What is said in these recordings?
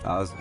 Was...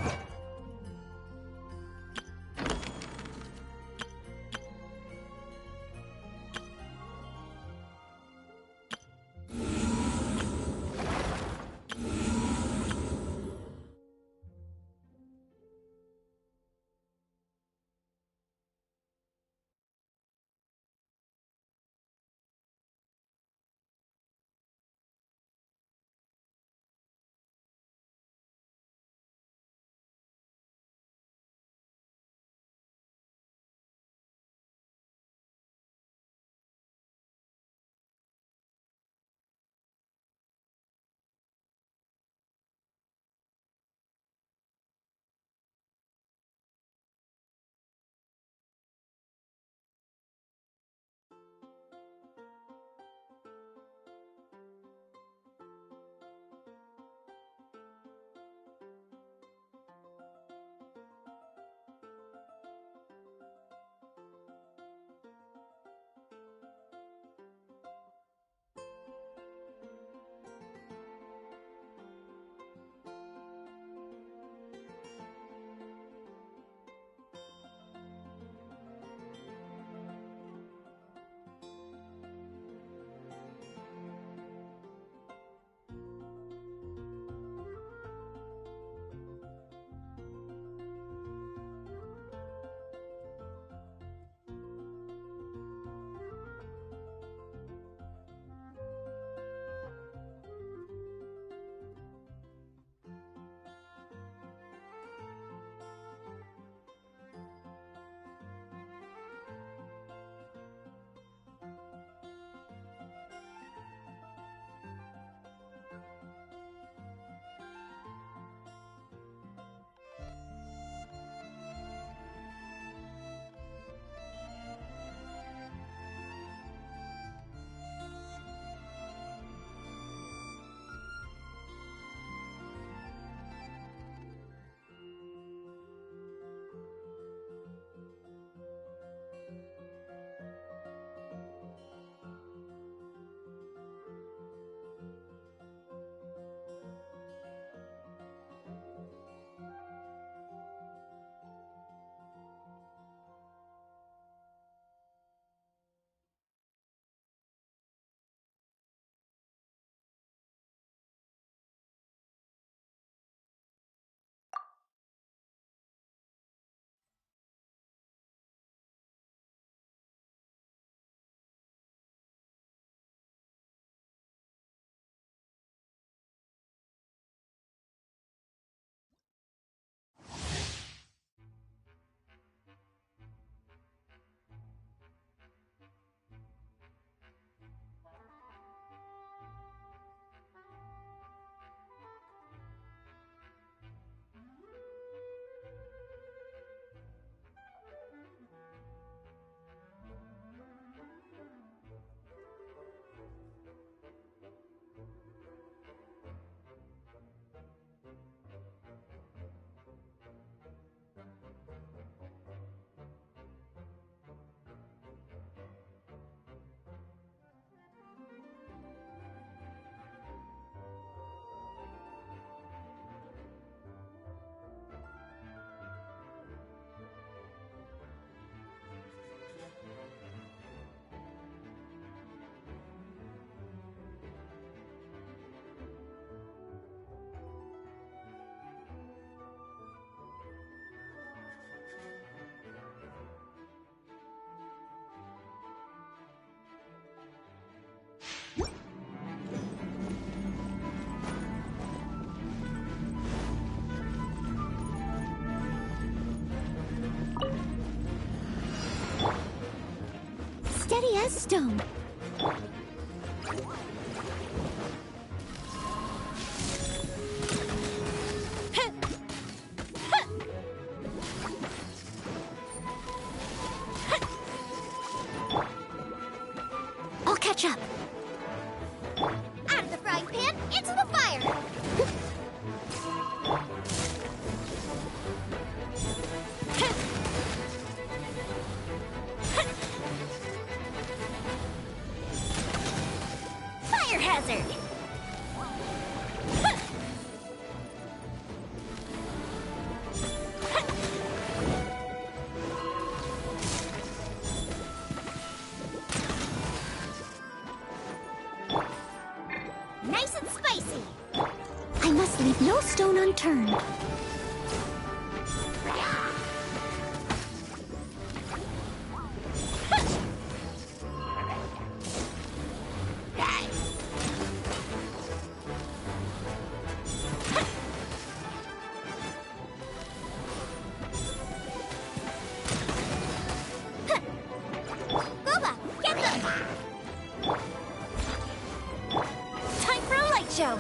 Steady as stone. I'll catch up. Out of the frying pan, into the fire. Fire hazard. Leave no stone unturned. Show.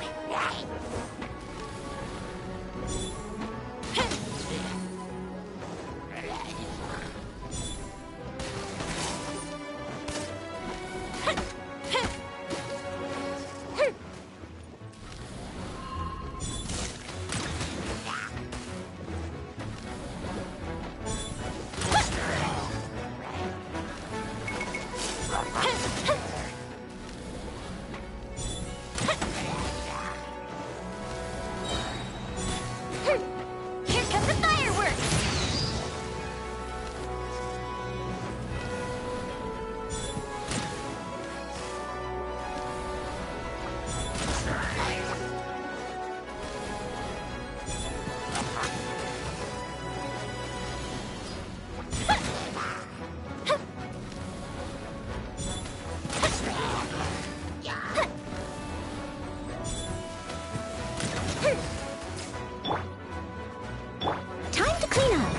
Time to clean up.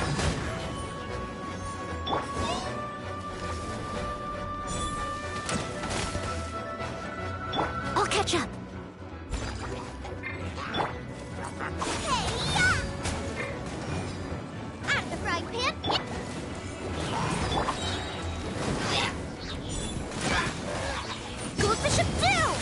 I'll catch up. And the frying pan. Goes the ship down.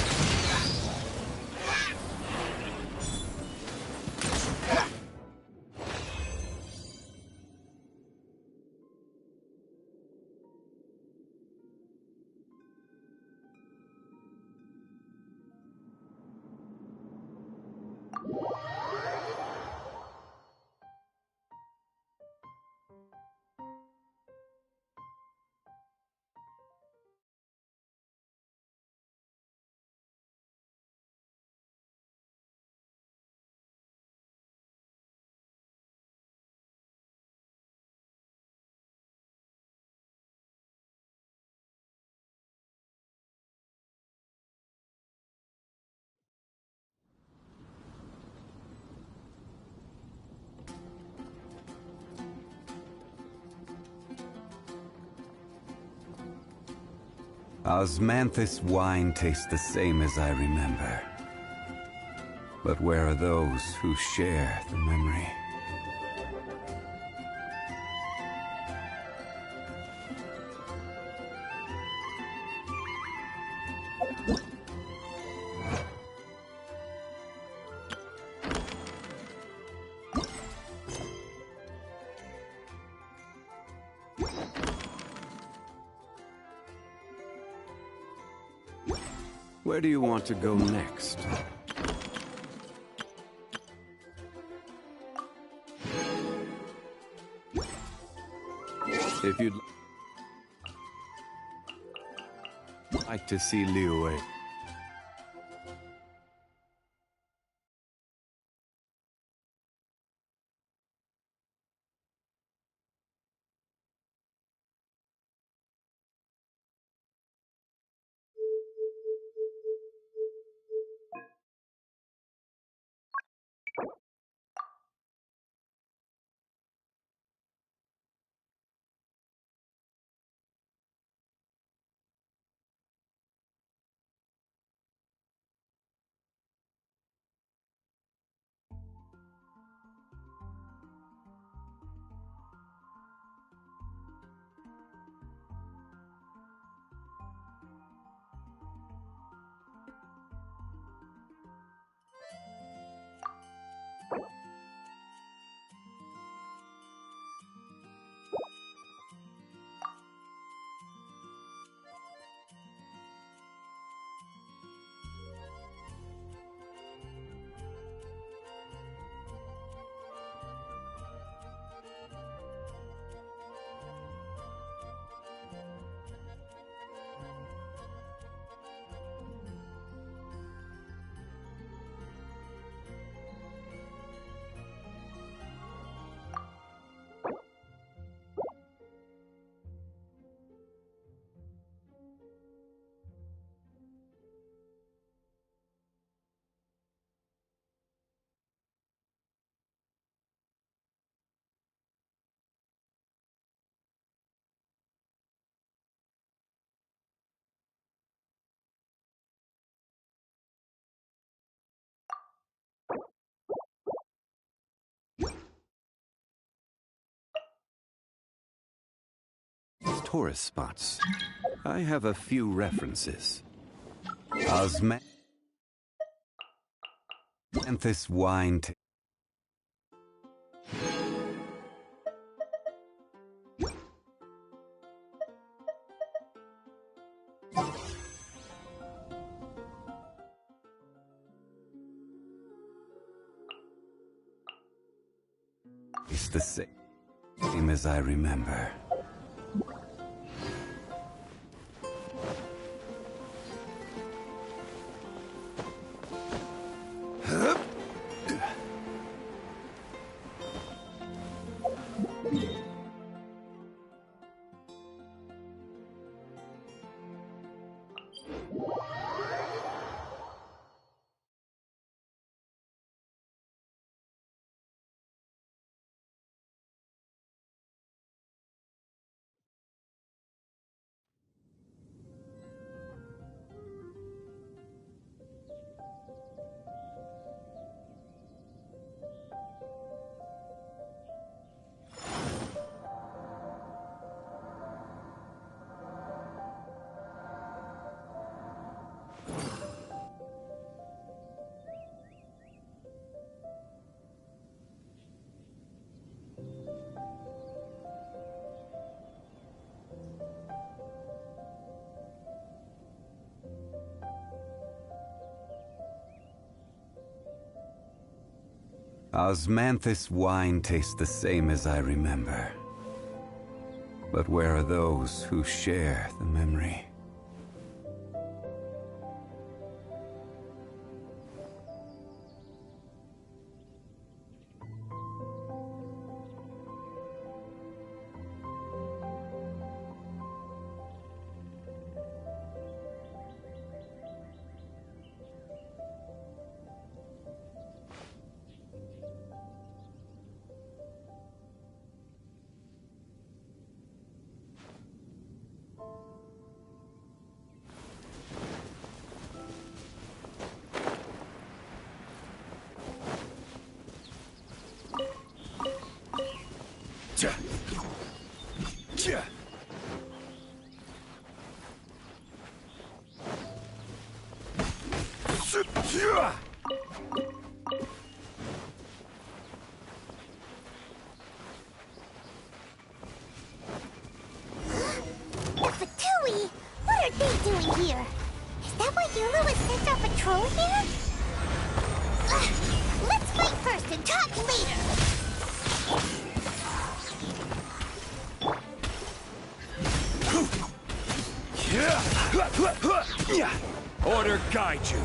Osmanthus wine tastes the same as I remember. But where are those who share the memory? Where do you want to go next? If you'd like to see Liu. tourist spots. I have a few references. Osmanthus wine. It's the same as I remember. Osmanthus wine tastes the same as I remember. But where are those who share the memory? Fatui! What are they doing here? Is that why Yulu was sent our patrol here? Let's fight first and talk later! Order guide you.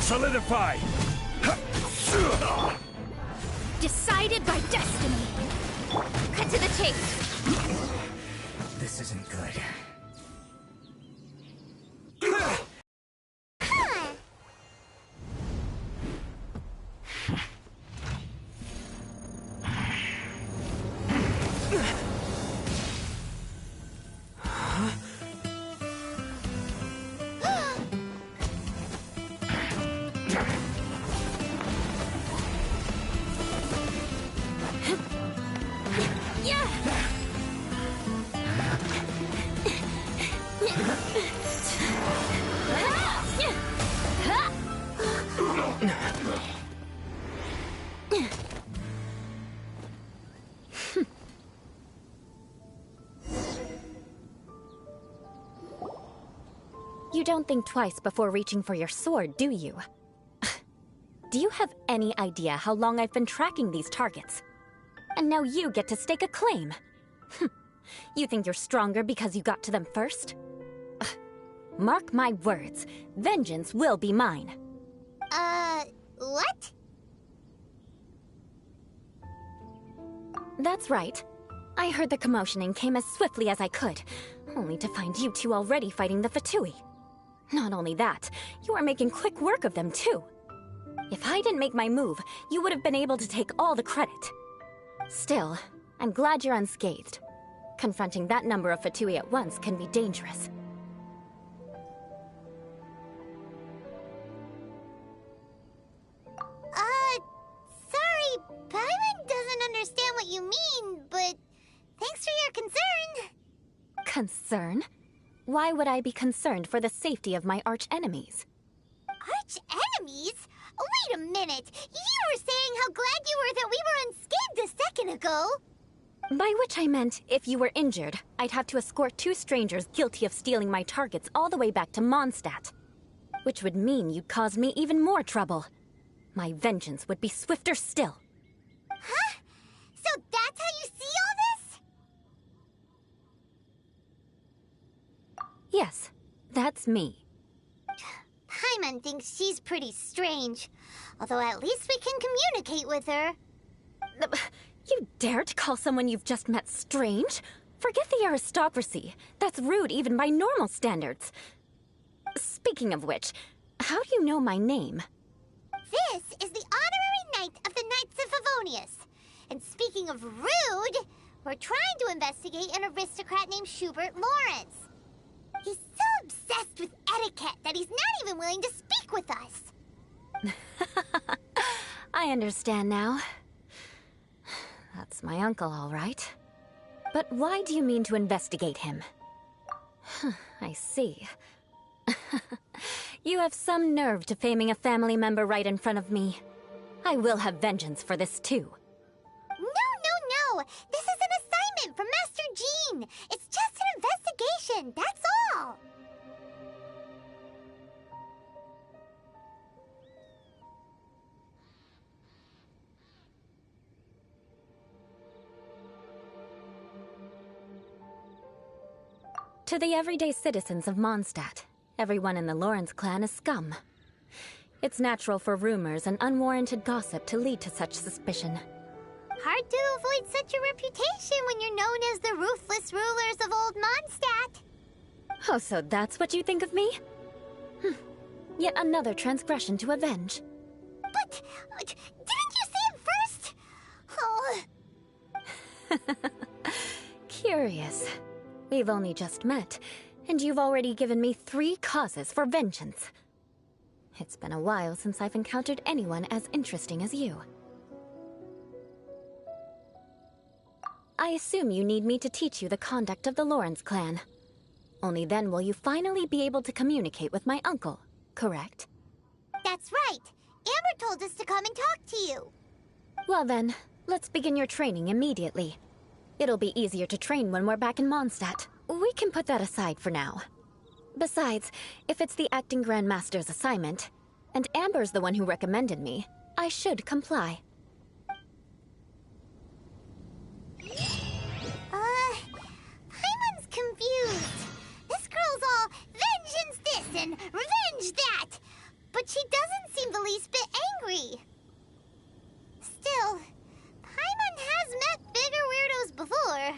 Solidify! Decided by destiny. Cut to the chase. This isn't good. You don't think twice before reaching for your sword, do you? Do you have any idea how long I've been tracking these targets? And now you get to stake a claim. You think you're stronger because you got to them first? Mark my words, vengeance will be mine. What? That's right. I heard the commotion and came as swiftly as I could, only to find you two already fighting the Fatui. Not only that, you are making quick work of them too. If I didn't make my move, you would have been able to take all the credit. Still, I'm glad you're unscathed. Confronting that number of Fatui at once can be dangerous. Concern? Why would I be concerned for the safety of my arch-enemies? Arch-enemies? Wait a minute! You were saying how glad you were that we were unscathed a second ago! By which I meant, if you were injured, I'd have to escort 2 strangers guilty of stealing my targets all the way back to Mondstadt. Which would mean you'd cause me even more trouble. My vengeance would be swifter still. Huh? So that's how you see all this? Yes, that's me. Paimon thinks she's pretty strange. Although at least we can communicate with her. You dare to call someone you've just met strange? Forget the aristocracy. That's rude even by normal standards. Speaking of which, how do you know my name? This is the honorary knight of the Knights of Favonius. And speaking of rude, we're trying to investigate an aristocrat named Schubert Lawrence. He's so obsessed with etiquette that he's not even willing to speak with us. I understand now. That's my uncle, all right. But why do you mean to investigate him? I see. You have some nerve to faming a family member right in front of me. I will have vengeance for this too. No! This is an assignment from Master Jean! It's just an investigation, that's all! To the everyday citizens of Mondstadt, everyone in the Lawrence clan is scum. It's natural for rumors and unwarranted gossip to lead to such suspicion. Hard to avoid such a reputation when you're known as the ruthless rulers of Old Mondstadt. Oh, so that's what you think of me? Yet another transgression to avenge. But, didn't you say it first? Oh. Curious. We've only just met, and you've already given me 3 causes for vengeance. It's been a while since I've encountered anyone as interesting as you. I assume you need me to teach you the conduct of the Lawrence clan. Only then will you finally be able to communicate with my uncle, correct? That's right. Amber told us to come and talk to you. Well then, let's begin your training immediately. It'll be easier to train when we're back in Mondstadt. We can put that aside for now. Besides, if it's the acting Grandmaster's assignment, and Amber's the one who recommended me, I should comply. Paimon's confused. This girl's all vengeance this and revenge that. But she doesn't seem the least bit angry. Still, Paimon has met bigger weirdos before.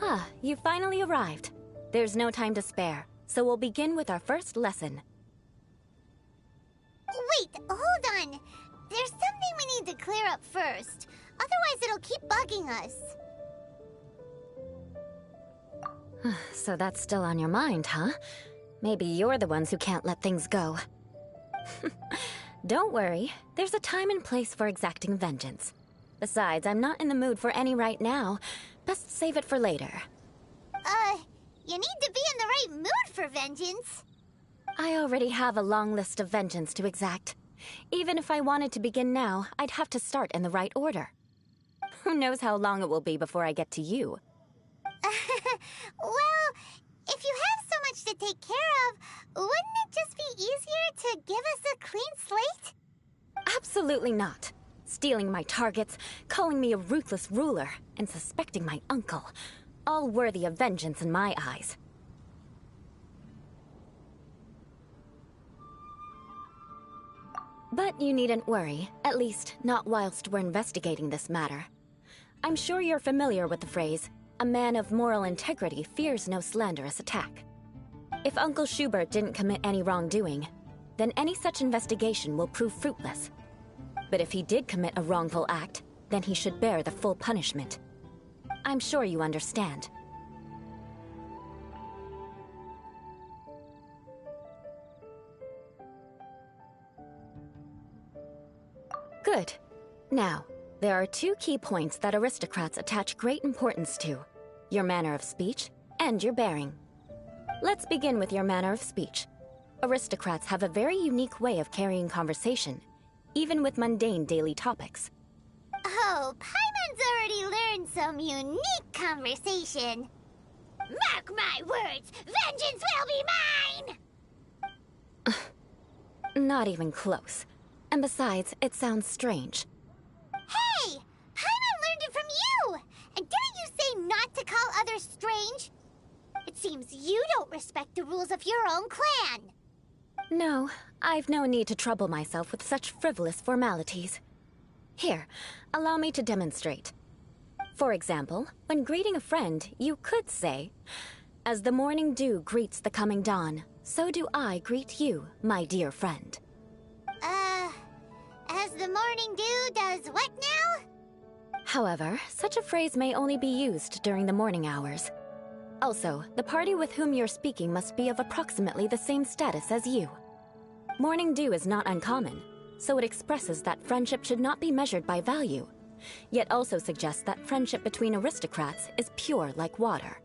Ah, you finally arrived. There's no time to spare, so we'll begin with our first lesson. Wait, hold on. There's something we need to clear up first. Otherwise it'll keep bugging us. So that's still on your mind, huh? Maybe you're the ones who can't let things go. Don't worry, there's a time and place for exacting vengeance. Besides, I'm not in the mood for any right now. Best save it for later. You need to be in the right mood for vengeance. I already have a long list of vengeance to exact. Even if I wanted to begin now, I'd have to start in the right order. Who knows how long it will be before I get to you? Well, if you have so much to take care of, wouldn't it just be easier to give us a clean slate? Absolutely not. Stealing my targets, calling me a ruthless ruler, and suspecting my uncle. All worthy of vengeance in my eyes. But you needn't worry, at least not whilst we're investigating this matter. I'm sure you're familiar with the phrase, "A man of moral integrity fears no slanderous attack." If Uncle Schubert didn't commit any wrongdoing, then any such investigation will prove fruitless. But if he did commit a wrongful act, then he should bear the full punishment. I'm sure you understand. Good. Now, there are two key points that aristocrats attach great importance to: your manner of speech and your bearing. Let's begin with your manner of speech. Aristocrats have a very unique way of carrying conversation, even with mundane daily topics. Oh, Paimon's already learned some unique conversation. Mark my words, vengeance will be mine! Not even close. And besides, it sounds strange. Hey! Paimon learned it from you! And didn't you say not to call others strange? It seems you don't respect the rules of your own clan. No, I've no need to trouble myself with such frivolous formalities. Here, allow me to demonstrate. For example, when greeting a friend, you could say, "As the morning dew greets the coming dawn, so do I greet you, my dear friend." As the morning dew does what now? However, such a phrase may only be used during the morning hours. Also, the party with whom you're speaking must be of approximately the same status as you. Morning dew is not uncommon, so it expresses that friendship should not be measured by value, yet also suggests that friendship between aristocrats is pure like water.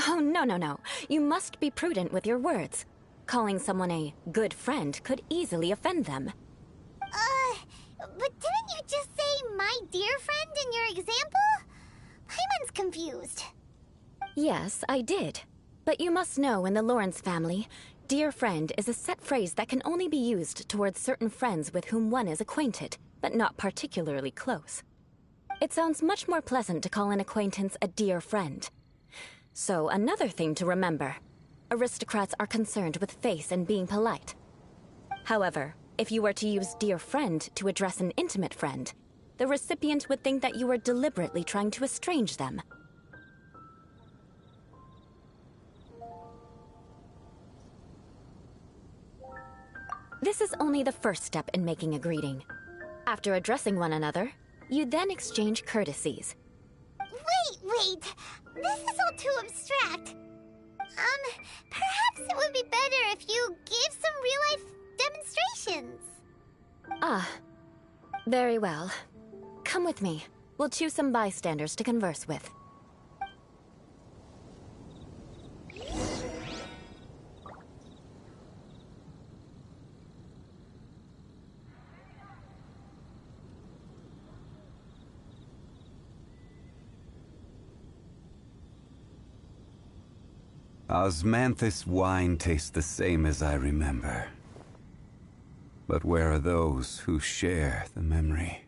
Oh, no. You must be prudent with your words. Calling someone a good friend could easily offend them. But didn't you just say "my dear friend" in your example? Paimon's confused. Yes, I did. But you must know in the Lawrence family, dear friend is a set phrase that can only be used towards certain friends with whom one is acquainted, but not particularly close. It sounds much more pleasant to call an acquaintance a dear friend. So, another thing to remember. Aristocrats are concerned with face and being polite. However, if you were to use dear friend to address an intimate friend, the recipient would think that you were deliberately trying to estrange them. This is only the first step in making a greeting. After addressing one another, you then exchange courtesies. Wait. This is all too abstract. Perhaps it would be better if you gave some real-life demonstrations. Ah, very well. Come with me. We'll choose some bystanders to converse with. Osmanthus wine tastes the same as I remember. But where are those who share the memory?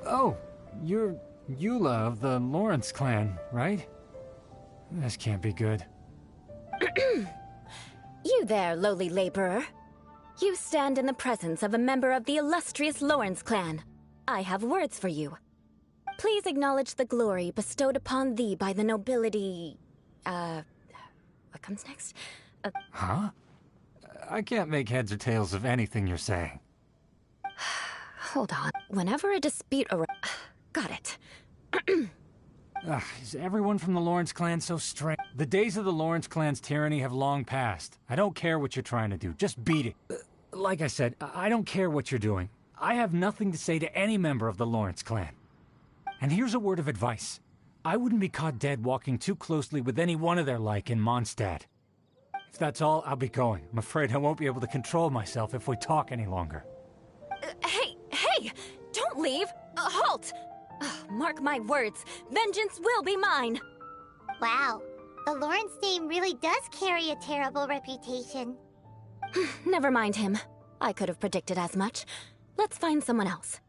Oh, you're Eula of the Lawrence clan, right? This can't be good. You there, lowly laborer. You stand in the presence of a member of the illustrious Lawrence clan. I have words for you. Please acknowledge the glory bestowed upon thee by the nobility... what comes next? Huh? I can't make heads or tails of anything you're saying. Hold on. Whenever a dispute got it. Ugh, is everyone from the Lawrence clan so strange? The days of the Lawrence clan's tyranny have long passed. I don't care what you're trying to do. Just beat it. Like I said, I don't care what you're doing. I have nothing to say to any member of the Lawrence clan. And here's a word of advice. I wouldn't be caught dead walking too closely with any one of their like in Mondstadt. If that's all, I'll be going. I'm afraid I won't be able to control myself if we talk any longer. Hey! Don't leave! Halt! Mark my words, vengeance will be mine! Wow, the Lawrence name really does carry a terrible reputation. Never mind him. I could have predicted as much. Let's find someone else.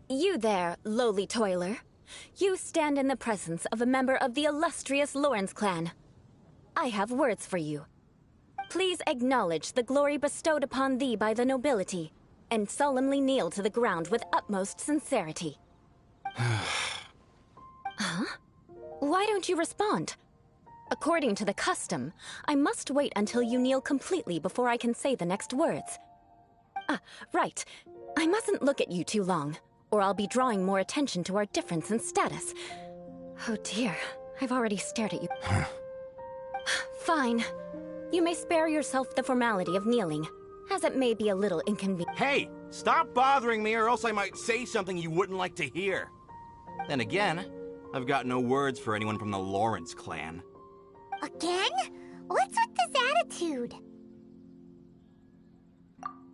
You there, lowly toiler. You stand in the presence of a member of the illustrious Lawrence clan. I have words for you. Please acknowledge the glory bestowed upon thee by the nobility, and solemnly kneel to the ground with utmost sincerity. Huh? Why don't you respond? According to the custom, I must wait until you kneel completely before I can say the next words. Ah, right. I mustn't look at you too long, or I'll be drawing more attention to our difference in status. Oh dear, I've already stared at you. Fine. You may spare yourself the formality of kneeling, as it may be a little inconvenient. Hey, stop bothering me or else I might say something you wouldn't like to hear. Then again, I've got no words for anyone from the Lawrence clan. Again? What's with this attitude?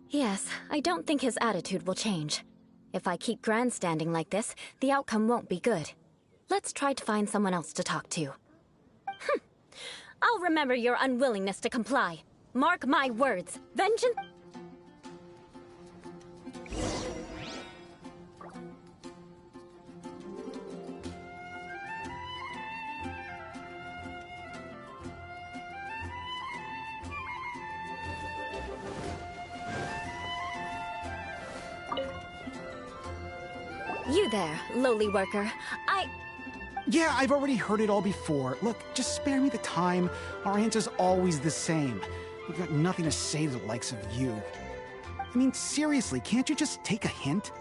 Yes, I don't think his attitude will change. If I keep grandstanding like this, the outcome won't be good. Let's try to find someone else to talk to. I'll remember your unwillingness to comply. Mark my words. Vengeance... You there, lowly worker. Yeah, I've already heard it all before. Look, just spare me the time. Our answer's always the same. We've got nothing to say to the likes of you. I mean, seriously, can't you just take a hint?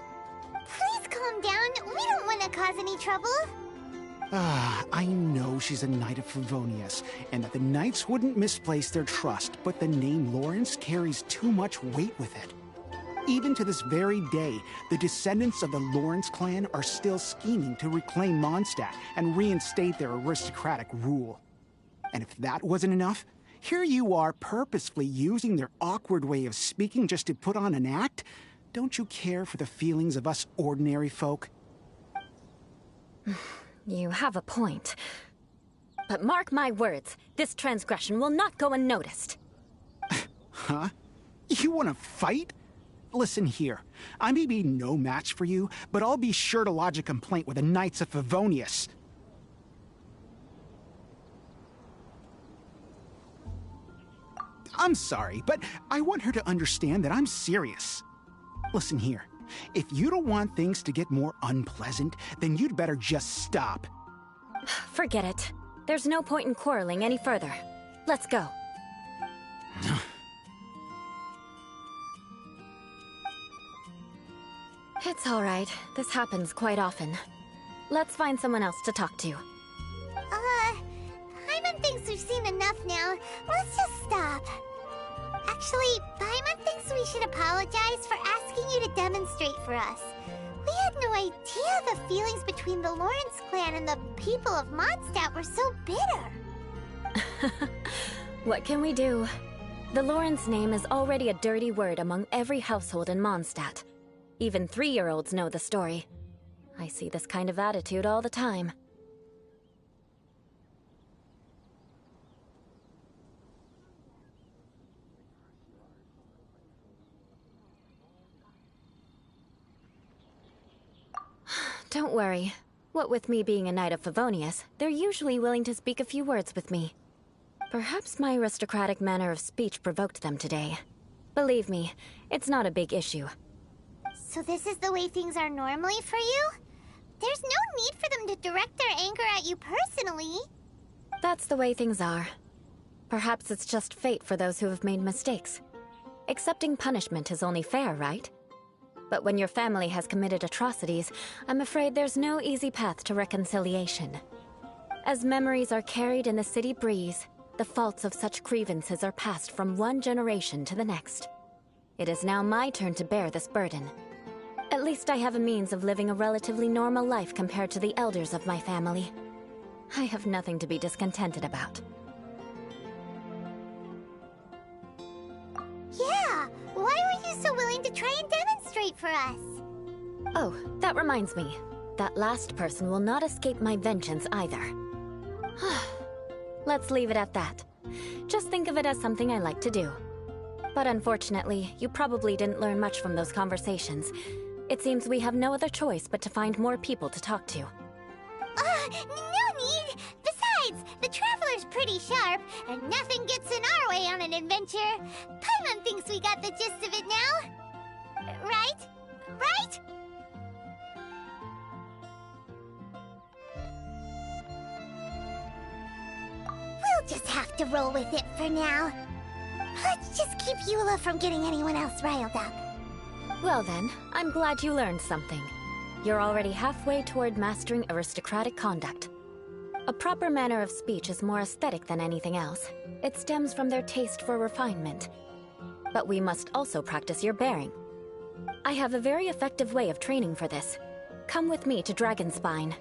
Please calm down. We don't want to cause any trouble. I know she's a Knight of Favonius, and that the Knights wouldn't misplace their trust, but the name Lawrence carries too much weight with it. Even to this very day, the descendants of the Lawrence clan are still scheming to reclaim Mondstadt and reinstate their aristocratic rule. And if that wasn't enough, here you are purposefully using their awkward way of speaking just to put on an act? Don't you care for the feelings of us ordinary folk? You have a point. But mark my words, this transgression will not go unnoticed. Huh? You want to fight? Listen here, I may be no match for you, but I'll be sure to lodge a complaint with the Knights of Favonius. I'm sorry, but I want her to understand that I'm serious. Listen here, if you don't want things to get more unpleasant, then you'd better just stop. Forget it. There's no point in quarreling any further. Let's go. It's all right. This happens quite often. Let's find someone else to talk to. Paimon thinks we've seen enough now. Let's just stop. Actually, Paimon thinks we should apologize for asking you to demonstrate for us. We had no idea the feelings between the Lawrence clan and the people of Mondstadt were so bitter. What can we do? The Lawrence name is already a dirty word among every household in Mondstadt. Even 3-year-olds know the story. I see this kind of attitude all the time. Don't worry. What with me being a knight of Favonius, they're usually willing to speak a few words with me. Perhaps my aristocratic manner of speech provoked them today. Believe me, it's not a big issue. So this is the way things are normally for you? There's no need for them to direct their anger at you personally. That's the way things are. Perhaps it's just fate for those who have made mistakes. Accepting punishment is only fair, right? But when your family has committed atrocities, I'm afraid there's no easy path to reconciliation. As memories are carried in the city breeze, the faults of such grievances are passed from one generation to the next. It is now my turn to bear this burden. At least I have a means of living a relatively normal life compared to the elders of my family. I have nothing to be discontented about. Yeah, why were you so willing to try and demonstrate for us? Oh, that reminds me. That last person will not escape my vengeance either. Let's leave it at that. Just think of it as something I like to do. But unfortunately, you probably didn't learn much from those conversations. It seems we have no other choice but to find more people to talk to. No need! Besides, the Traveler's pretty sharp, and nothing gets in our way on an adventure. Paimon thinks we got the gist of it now. Right? Right? We'll just have to roll with it for now. Let's just keep Eula from getting anyone else riled up. Well then, I'm glad you learned something. You're already halfway toward mastering aristocratic conduct. A proper manner of speech is more aesthetic than anything else. It stems from their taste for refinement. But we must also practice your bearing. I have a very effective way of training for this. Come with me to Dragonspine.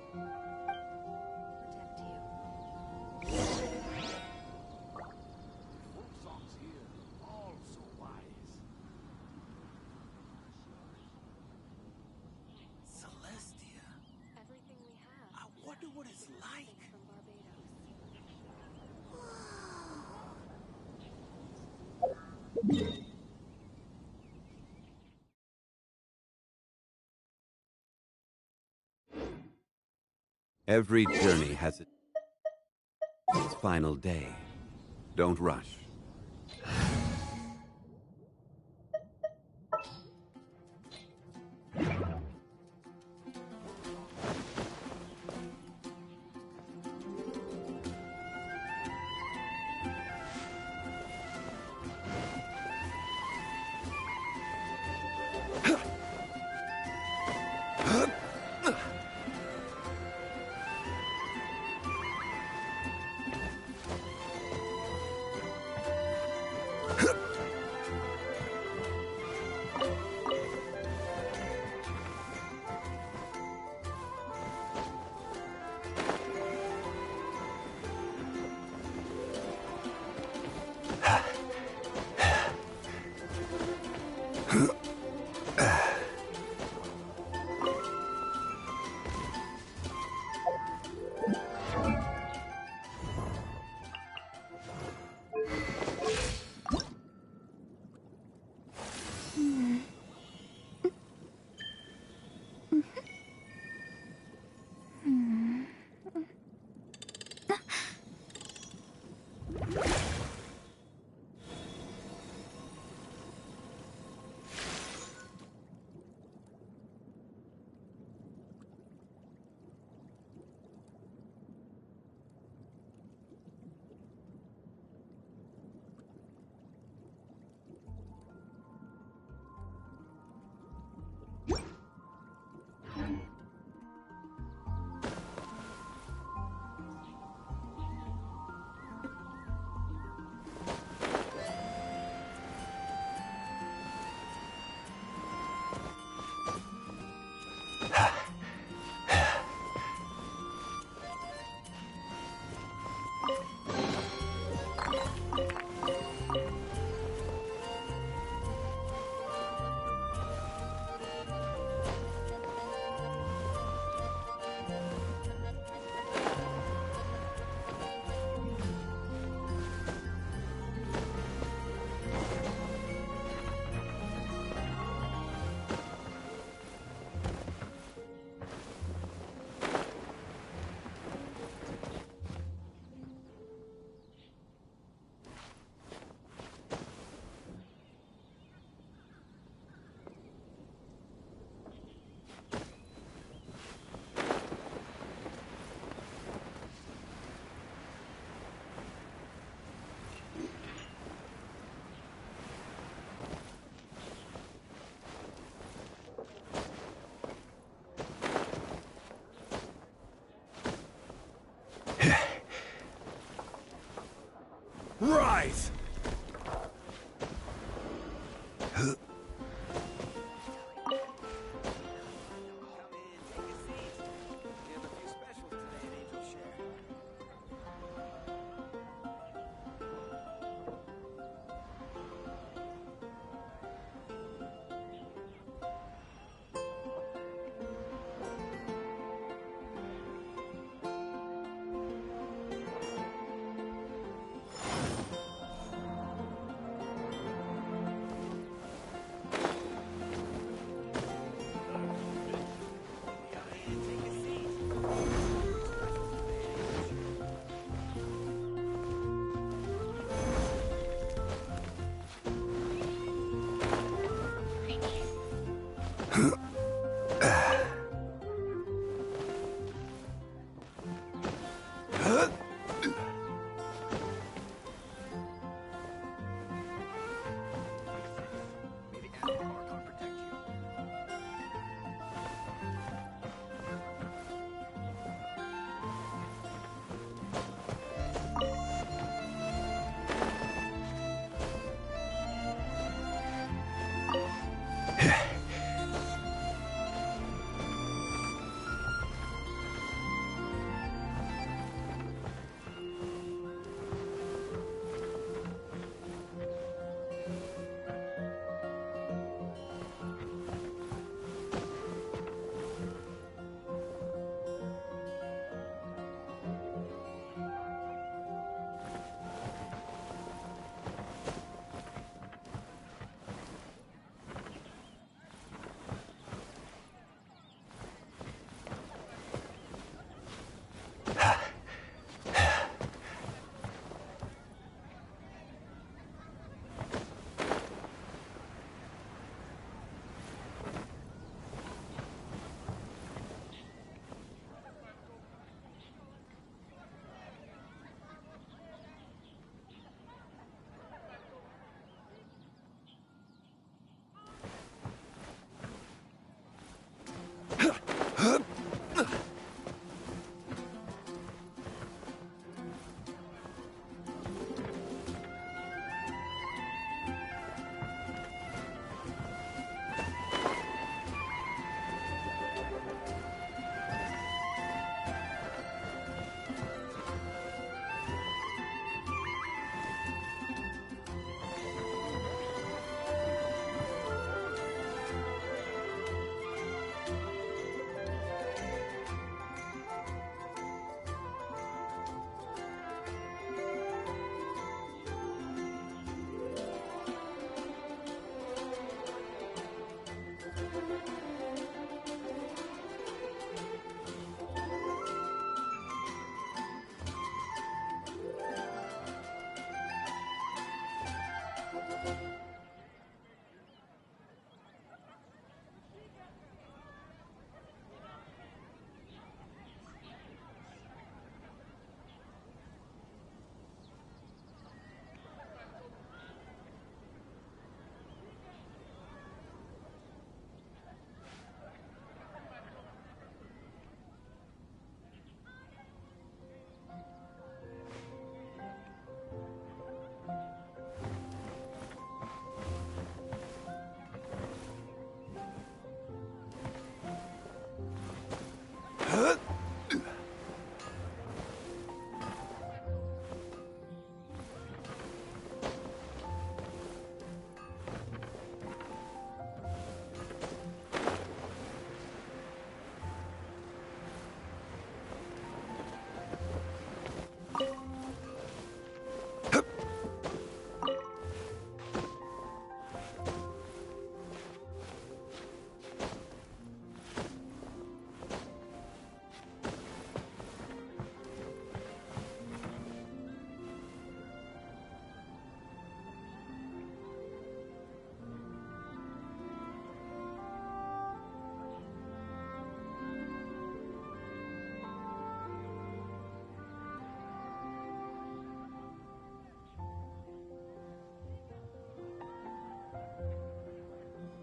Every journey has its final day. Don't rush. Rise!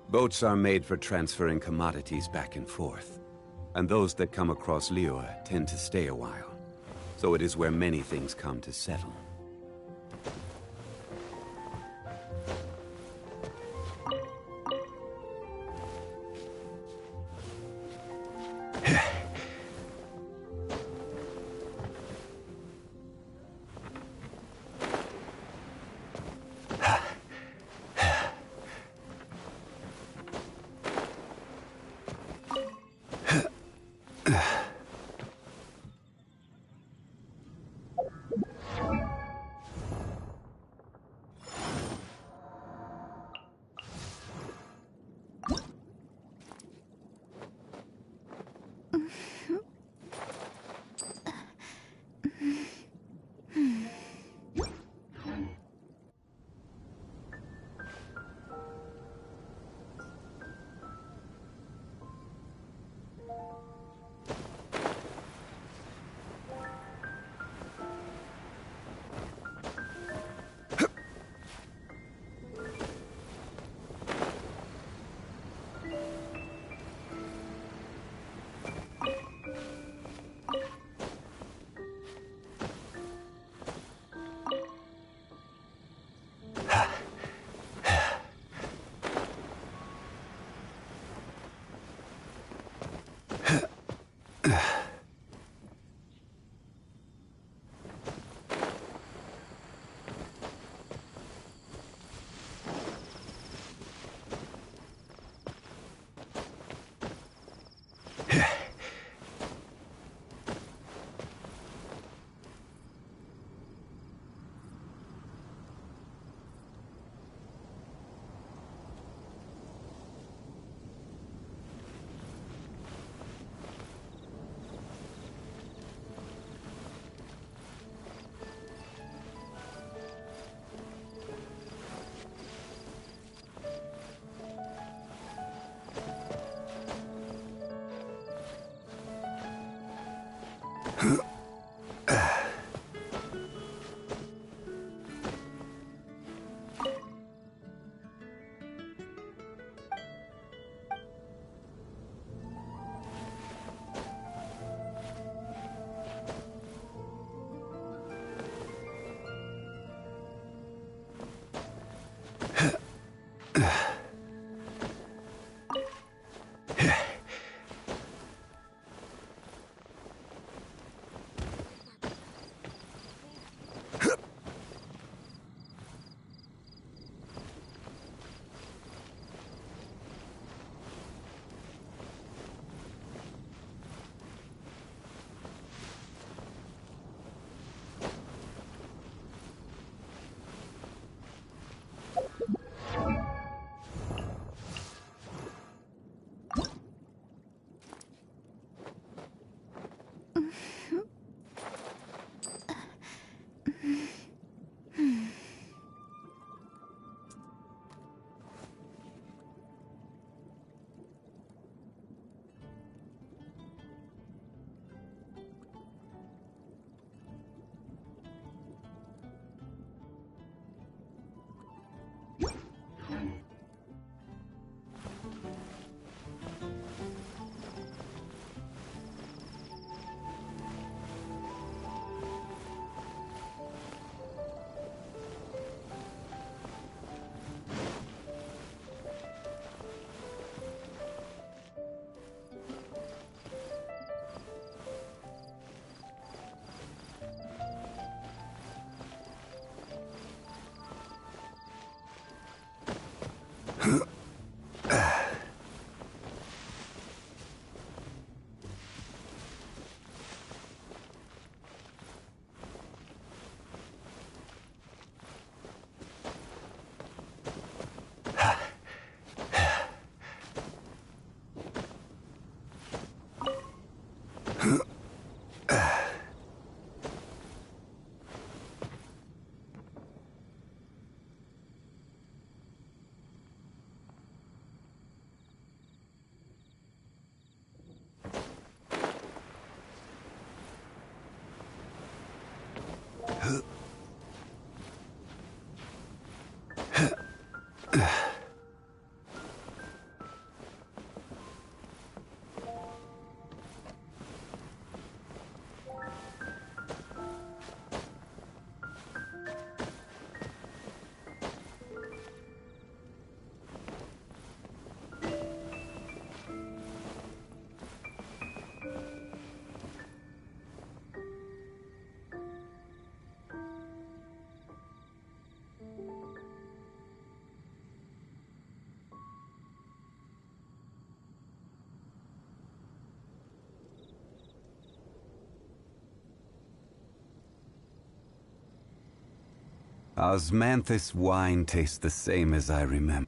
Boats are made for transferring commodities back and forth. And those that come across Liyue tend to stay a while. So it is where many things come to settle. Osmanthus wine tastes the same as I remember.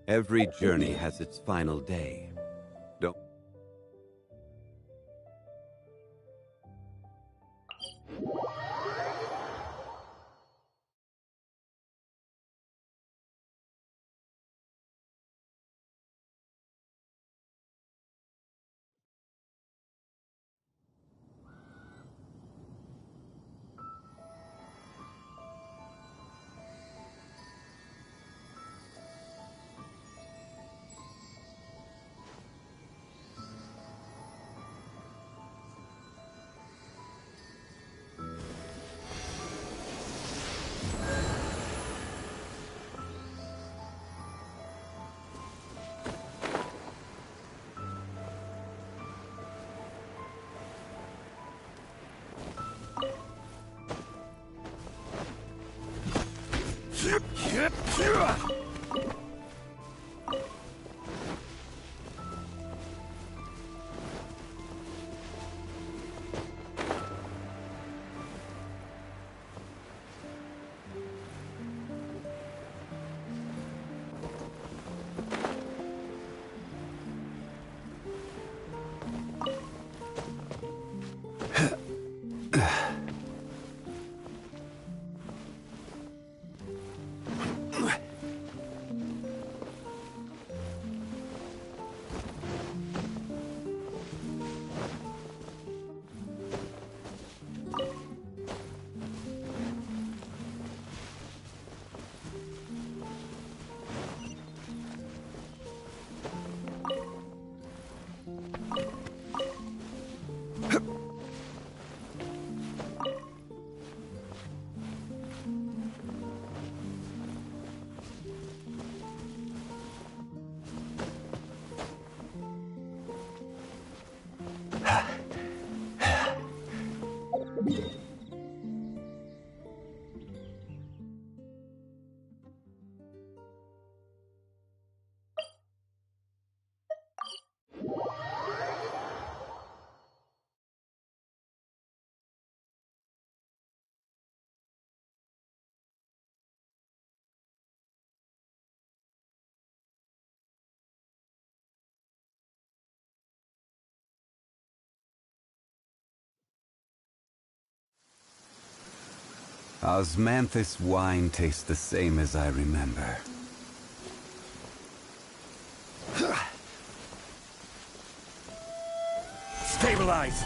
Every journey has its final day. Don't... Osmanthus wine tastes the same as I remember. Stabilize!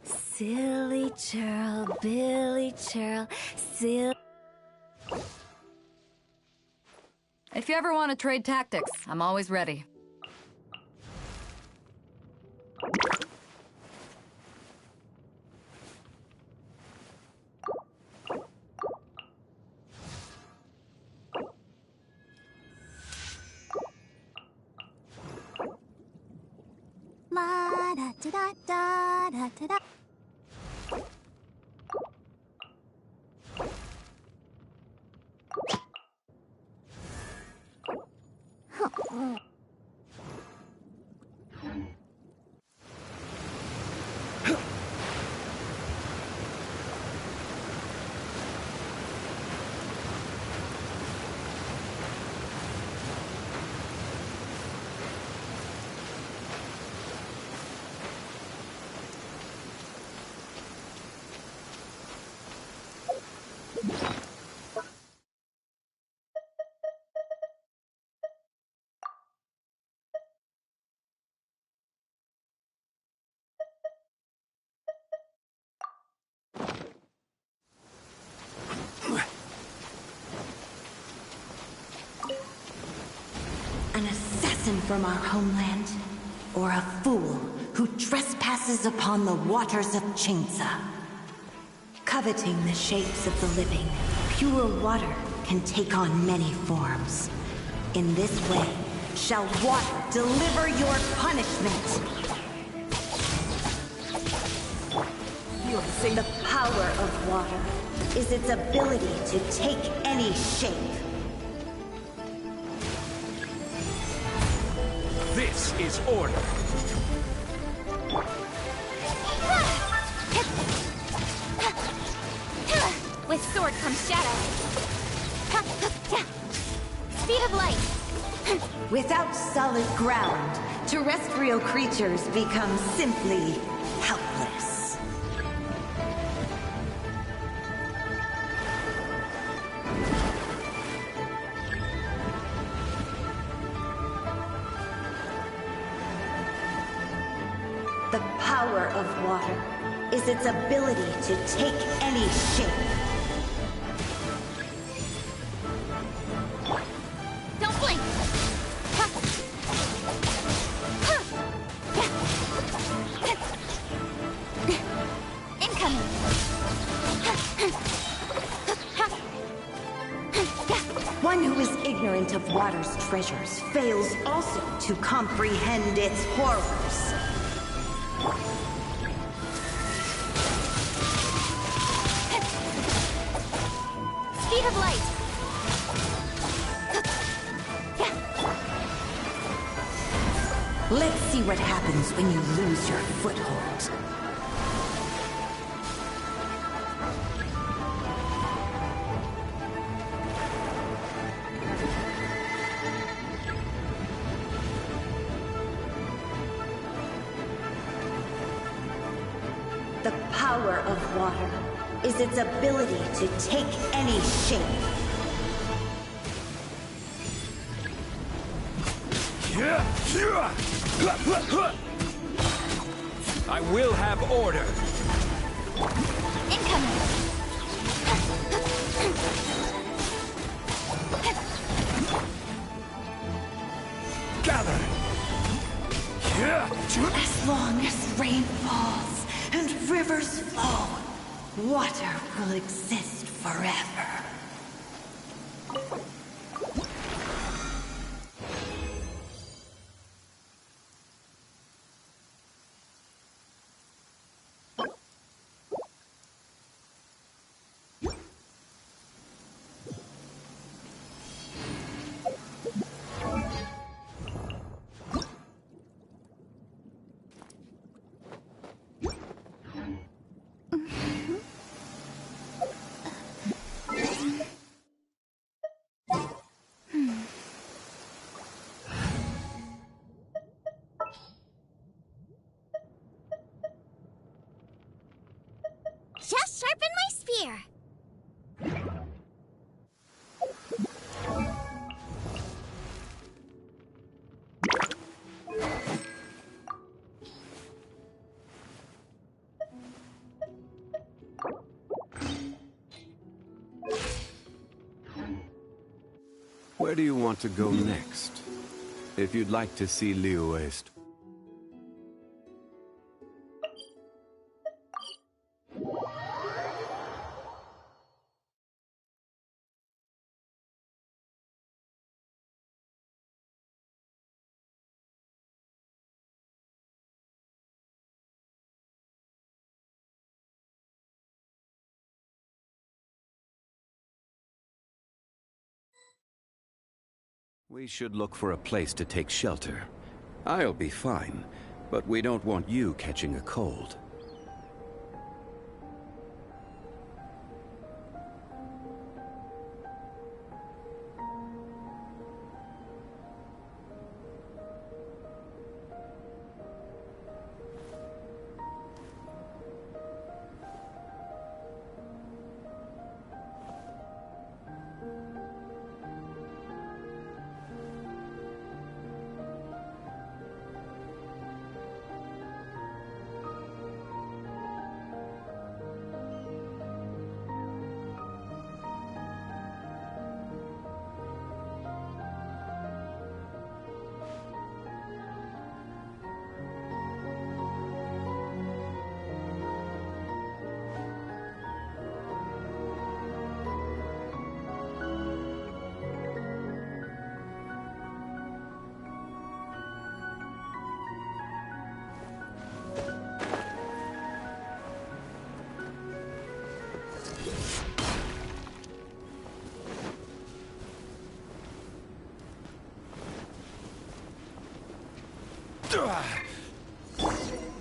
Silly churl, Billy churl, silly... If you ever want to trade tactics, I'm always ready. La da da da da da da. An assassin from our homeland, or a fool who trespasses upon the waters of Chainsa. Coveting the shapes of the living, pure water can take on many forms. In this way, shall water deliver your punishment. The power of water is its ability to take any shape. This is order. With sword comes shadow. Speed of light. Without solid ground, terrestrial creatures become simply helpless. The power of water is its ability to take any shape. Don't blink. Incoming. One who is ignorant of water's treasures fails also to comprehend its horrors. Speed of light. Let's see what happens when you lose your foothold. power of water is its ability to take any shape. I will have order. Incoming! Gather! As long as rain falls and rivers flow, water will exist forever. Just sharpen my spear. Where do you want to go next? If you'd like to see Liyue's... We should look for a place to take shelter. I'll be fine, but we don't want you catching a cold.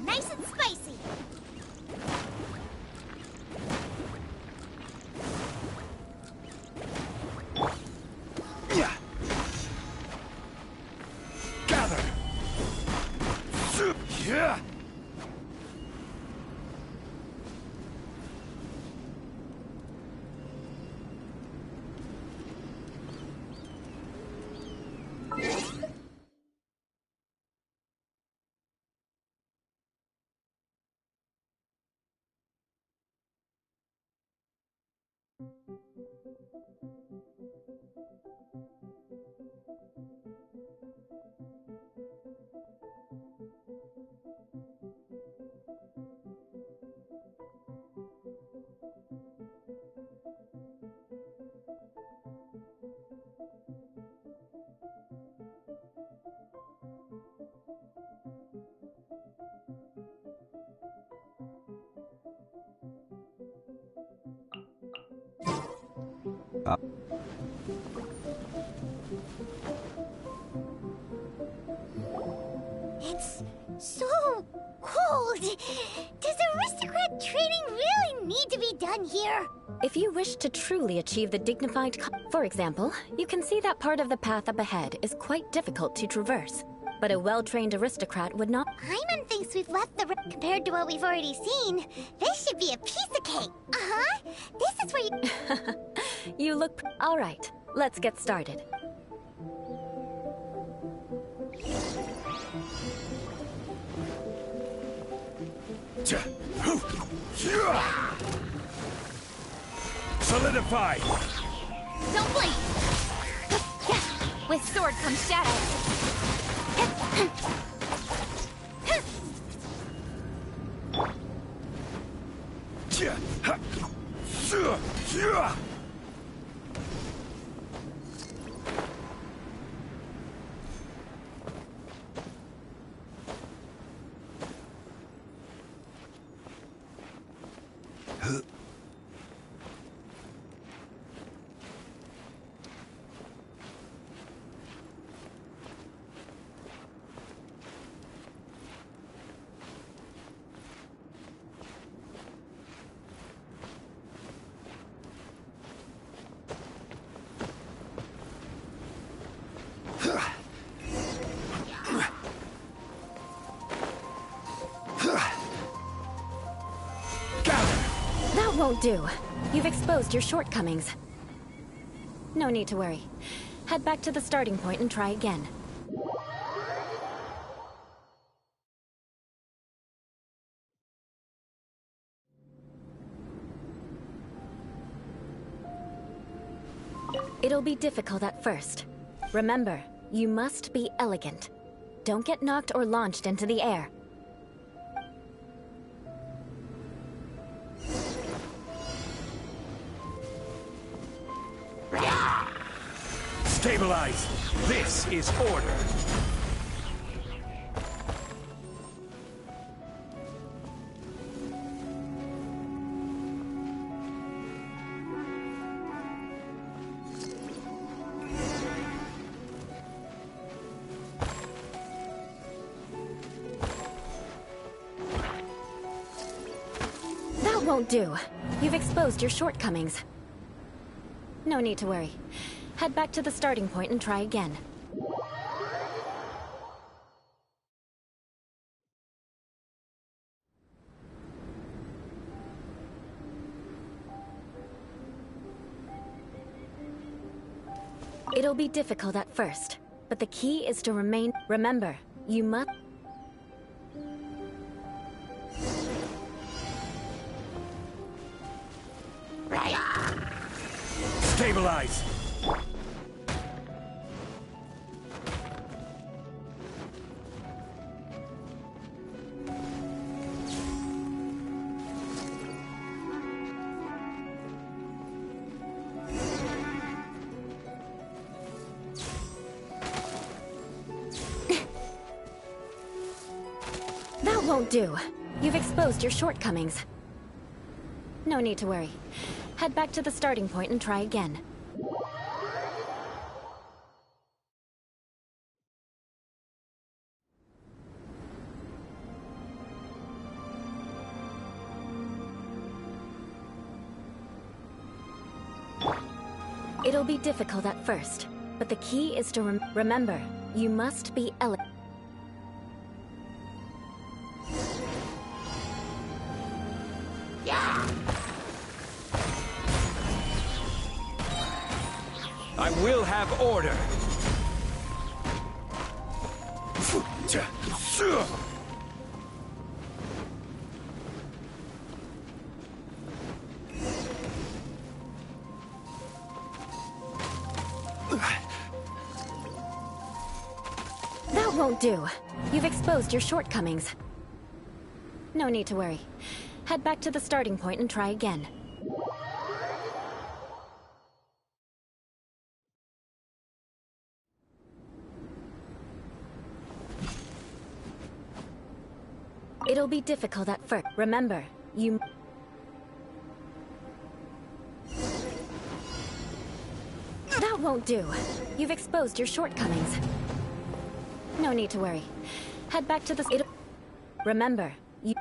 Nice and spicy. Gather! Yeah! It's so cold. Does aristocrat training really need to be done here? If you wish to truly achieve the dignified... For example, you can see that part of the path up ahead is quite difficult to traverse. But a well-trained aristocrat would not... Paimon thinks we've left the compared to what we've already seen. This should be a piece of cake. Uh-huh. This is where you... You look... All right, let's get started. Solidify! Don't blink! With sword comes shadow. That won't do. You've exposed your shortcomings. No need to worry. Head back to the starting point and try again. It'll be difficult at first. Remember, you must be elegant. Don't get knocked or launched into the air. Stabilize! This is order! That won't do. You've exposed your shortcomings. No need to worry. Head back to the starting point and try again. It'll be difficult at first, but the key is to remain... Remember, you must... Stabilize! That won't do. You've exposed your shortcomings. No need to worry. Head back to the starting point and try again. It'll be difficult at first, but the key is to remember, you must be elegant. I will have order! That won't do. You've exposed your shortcomings. No need to worry. Head back to the starting point and try again. It'll be difficult at first. Remember, you... That won't do. You've exposed your shortcomings. No need to worry. Head back to the... Remember, you...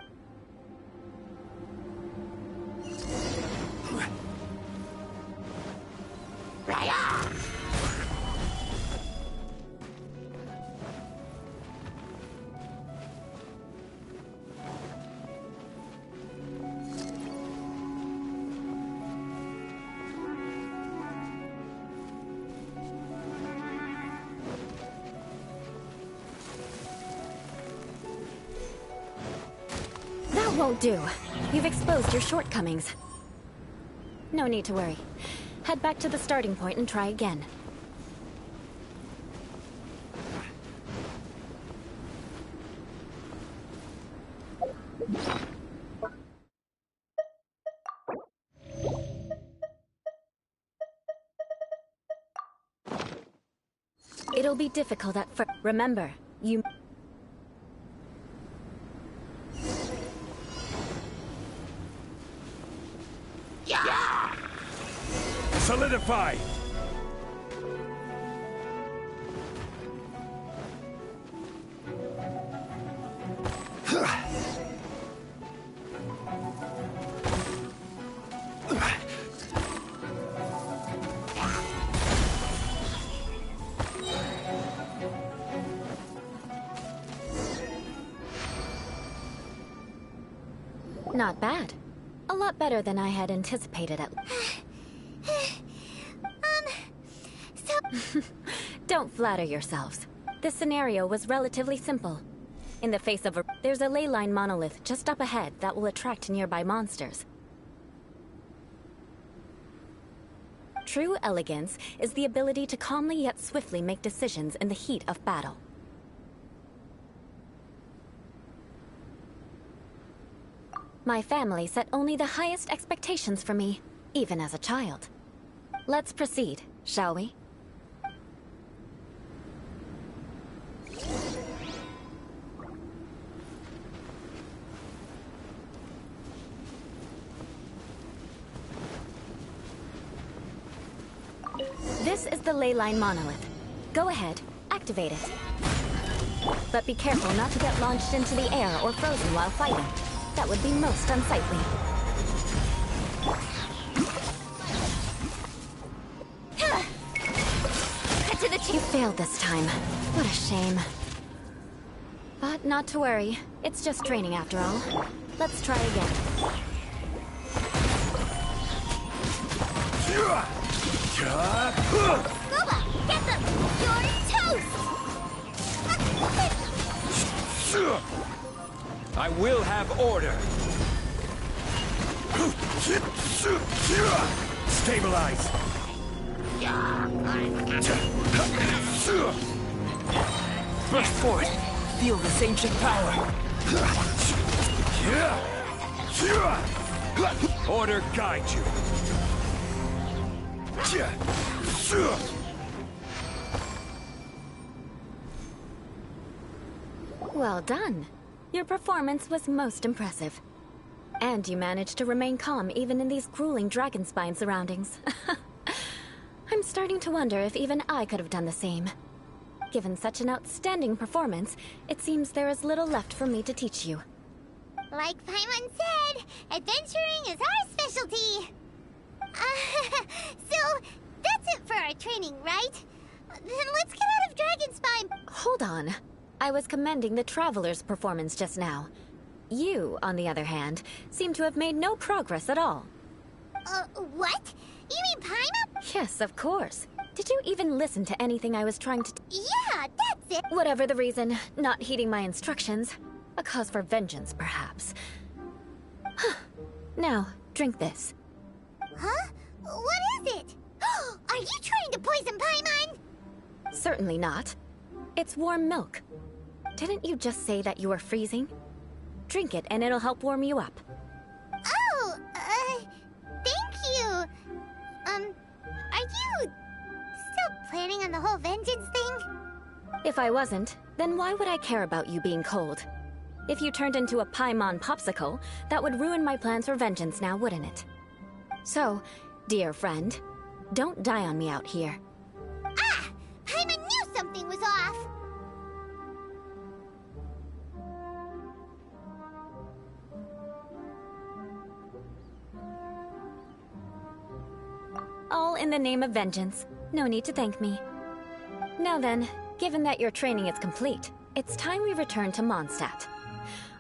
won't do. You've exposed your shortcomings. No need to worry. Head back to the starting point and try again. It'll be difficult at first. Remember, you... Solidify! Not bad. A lot better than I had anticipated at... Don't flatter yourselves. This scenario was relatively simple. In the face of a... There's a ley line monolith just up ahead that will attract nearby monsters. True elegance is the ability to calmly yet swiftly make decisions in the heat of battle. My family set only the highest expectations for me, even as a child. Let's proceed, shall we? This is the ley line monolith. Go ahead, activate it. But be careful not to get launched into the air or frozen while fighting. That would be most unsightly. You failed this time. What a shame. But not to worry. It's just training after all. Let's try again. Boba, get them! You're toast! I will have order. Stabilize. Burst forth. Feel this ancient power. Order guide you. Well done. Your performance was most impressive. And you managed to remain calm even in these grueling dragon spine surroundings. I'm starting to wonder if even I could have done the same. Given such an outstanding performance, it seems there is little left for me to teach you. Like Paimon said, adventuring is our specialty. So, that's it for our training, right? Then let's get out of Dragonspine. Hold on. I was commending the Traveler's performance just now. You, on the other hand, seem to have made no progress at all. What? You mean Paimon? Yes, of course. Did you even listen to anything I was trying to... Yeah, that's it. Whatever the reason, not heeding my instructions. A cause for vengeance, perhaps. Now, drink this. Huh? What is it? Are you trying to poison Paimon? Certainly not. It's warm milk. Didn't you just say that you were freezing? Drink it and it'll help warm you up. Oh, thank you. Are you still planning on the whole vengeance thing? If I wasn't, then why would I care about you being cold? If you turned into a Paimon popsicle, that would ruin my plans for vengeance now, wouldn't it? So, dear friend, don't die on me out here. Ah! Paimon knew something was off! All in the name of vengeance. No need to thank me. Now then, given that your training is complete, it's time we return to Mondstadt.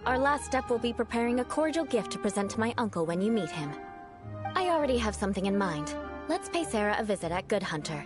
Our last step will be preparing a cordial gift to present to my uncle when you meet him. I already have something in mind. Let's pay Sarah a visit at Good Hunter.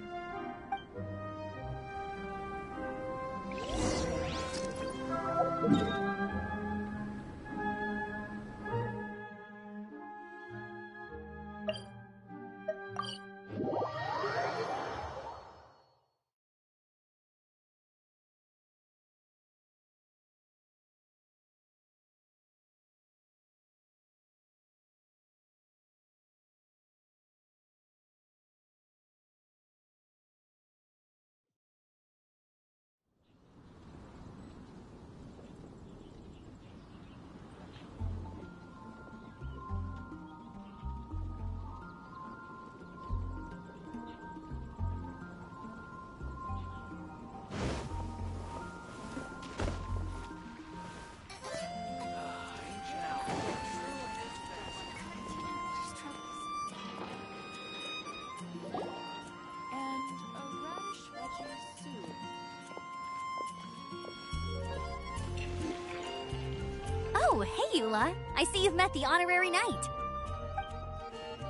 Oh, hey, Eula. I see you've met the honorary knight.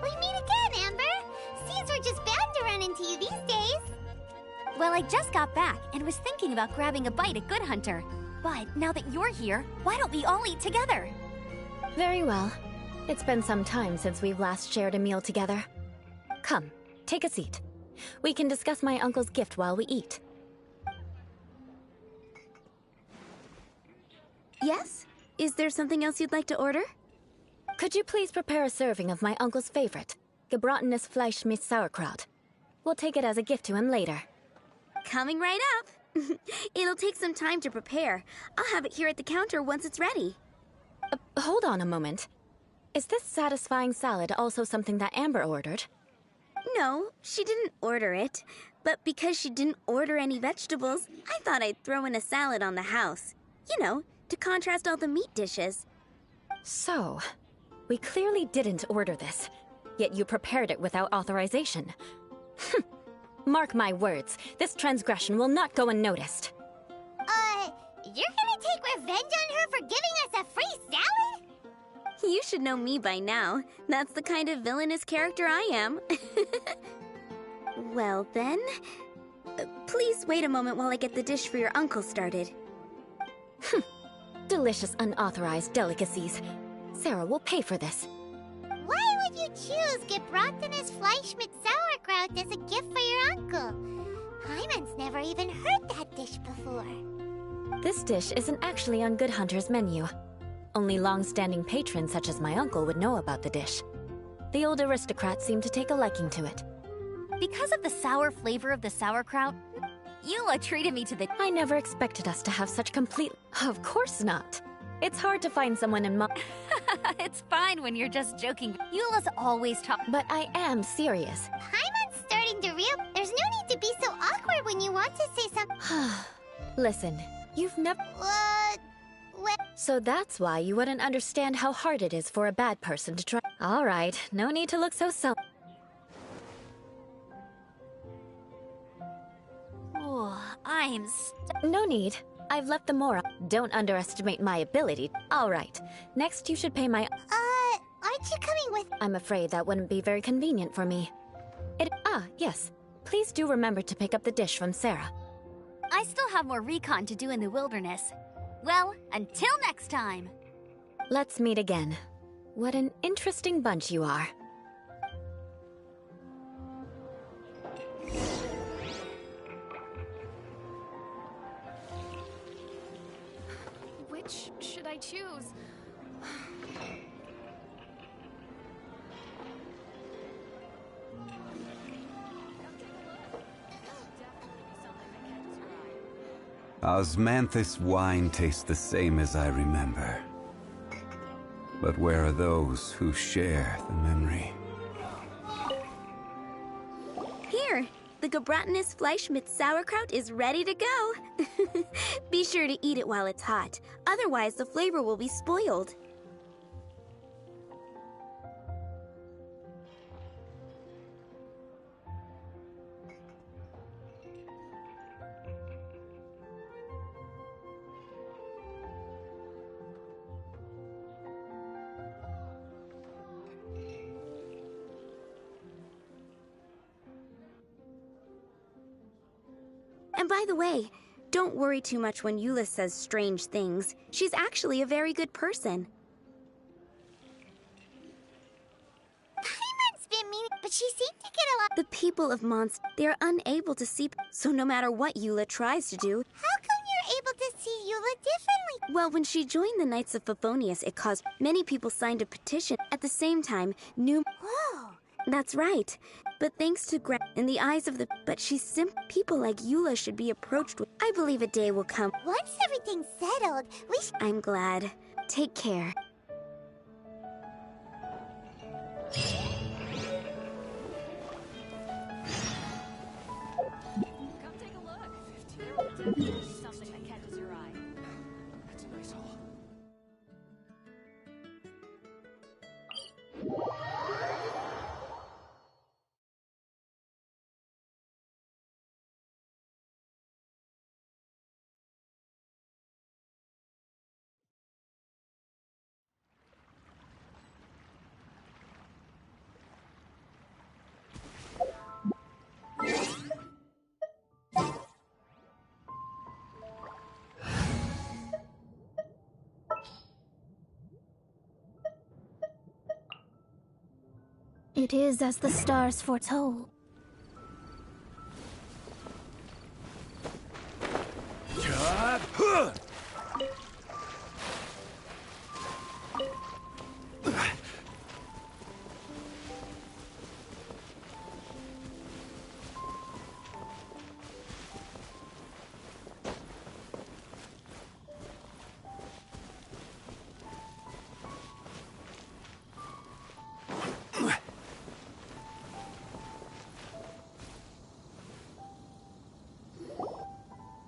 We meet again, Amber. Seems we're just bound to run into you these days. Well, I just got back and was thinking about grabbing a bite at Good Hunter. But now that you're here, why don't we all eat together? Very well. It's been some time since we've last shared a meal together. Come, take a seat. We can discuss my uncle's gift while we eat. Yes? Is there something else you'd like to order? Could you please prepare a serving of my uncle's favorite, gebratenes Fleisch mit Sauerkraut? We'll take it as a gift to him later. Coming right up. It'll take some time to prepare. I'll have it here at the counter once it's ready. Hold on a moment. Is this satisfying salad also something that Amber ordered? No, she didn't order it. But because she didn't order any vegetables, I thought I'd throw in a salad on the house. You know, to contrast all the meat dishes. So, we clearly didn't order this, yet you prepared it without authorization. Mark my words, this transgression will not go unnoticed. You're gonna take revenge on her for giving us a free salad? You should know me by now. That's the kind of villainous character I am. Well then, please wait a moment while I get the dish for your uncle started. Delicious unauthorized delicacies. Sarah will pay for this. Why would you choose gebratenes Fleisch mit Sauerkraut as a gift for your uncle? Hyman's never even heard that dish before. This dish isn't actually on Good Hunter's menu. Only long-standing patrons such as my uncle would know about the dish. The old aristocrat seemed to take a liking to it. Because of the sour flavor of the sauerkraut, Eula treated me to the... I never expected us to have such complete... Of course not. It's hard to find someone in It's fine when you're just joking. Eula's always But I am serious. Hyman's starting to There's no need to be so awkward when you want to say something. Listen, you've never... What? So that's why you wouldn't understand how hard it is for a bad person to try... Alright, no need to look so I'm... No need. I've left the moral. Don't underestimate my ability. Alright, next you should pay my... Aren't you coming with... I'm afraid that wouldn't be very convenient for me. Yes. Please do remember to pick up the dish from Sarah. I still have more recon to do in the wilderness. Well, until next time. Let's meet again. What an interesting bunch you are. Which should I choose? Osmanthus wine tastes the same as I remember. But where are those who share the memory? Here, the gebratenes Fleisch mit Sauerkraut is ready to go. Be sure to eat it while it's hot, otherwise the flavor will be spoiled. And by the way, don't worry too much when Eula says strange things. She's actually a very good person. Hyman's been mean, but she seemed to get a lot... The people of Monst, they're unable to see... So no matter what Eula tries to do... How come you're able to see Eula differently? Well, when she joined the Knights of Favonius, it caused... Many people signed a petition. At the same time, new... Whoa! That's right. But thanks to in the eyes of the... But she's people like Eula should be approached with... I believe a day will come. Once everything's settled, we I'm glad. Take care. Come take a look. Something that catches your eye. That's a nice haul. It is as the stars foretold.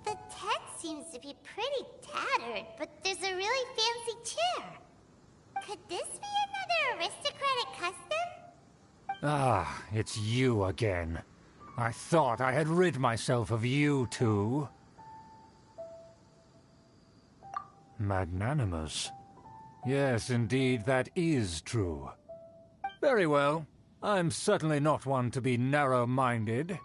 The tent seems to be pretty tattered, but there's a really fancy chair. Could this be another aristocratic custom? Ah, it's you again. I thought I had rid myself of you two. Magnanimous. Yes, indeed, that is true. Very well. I'm certainly not one to be narrow-minded.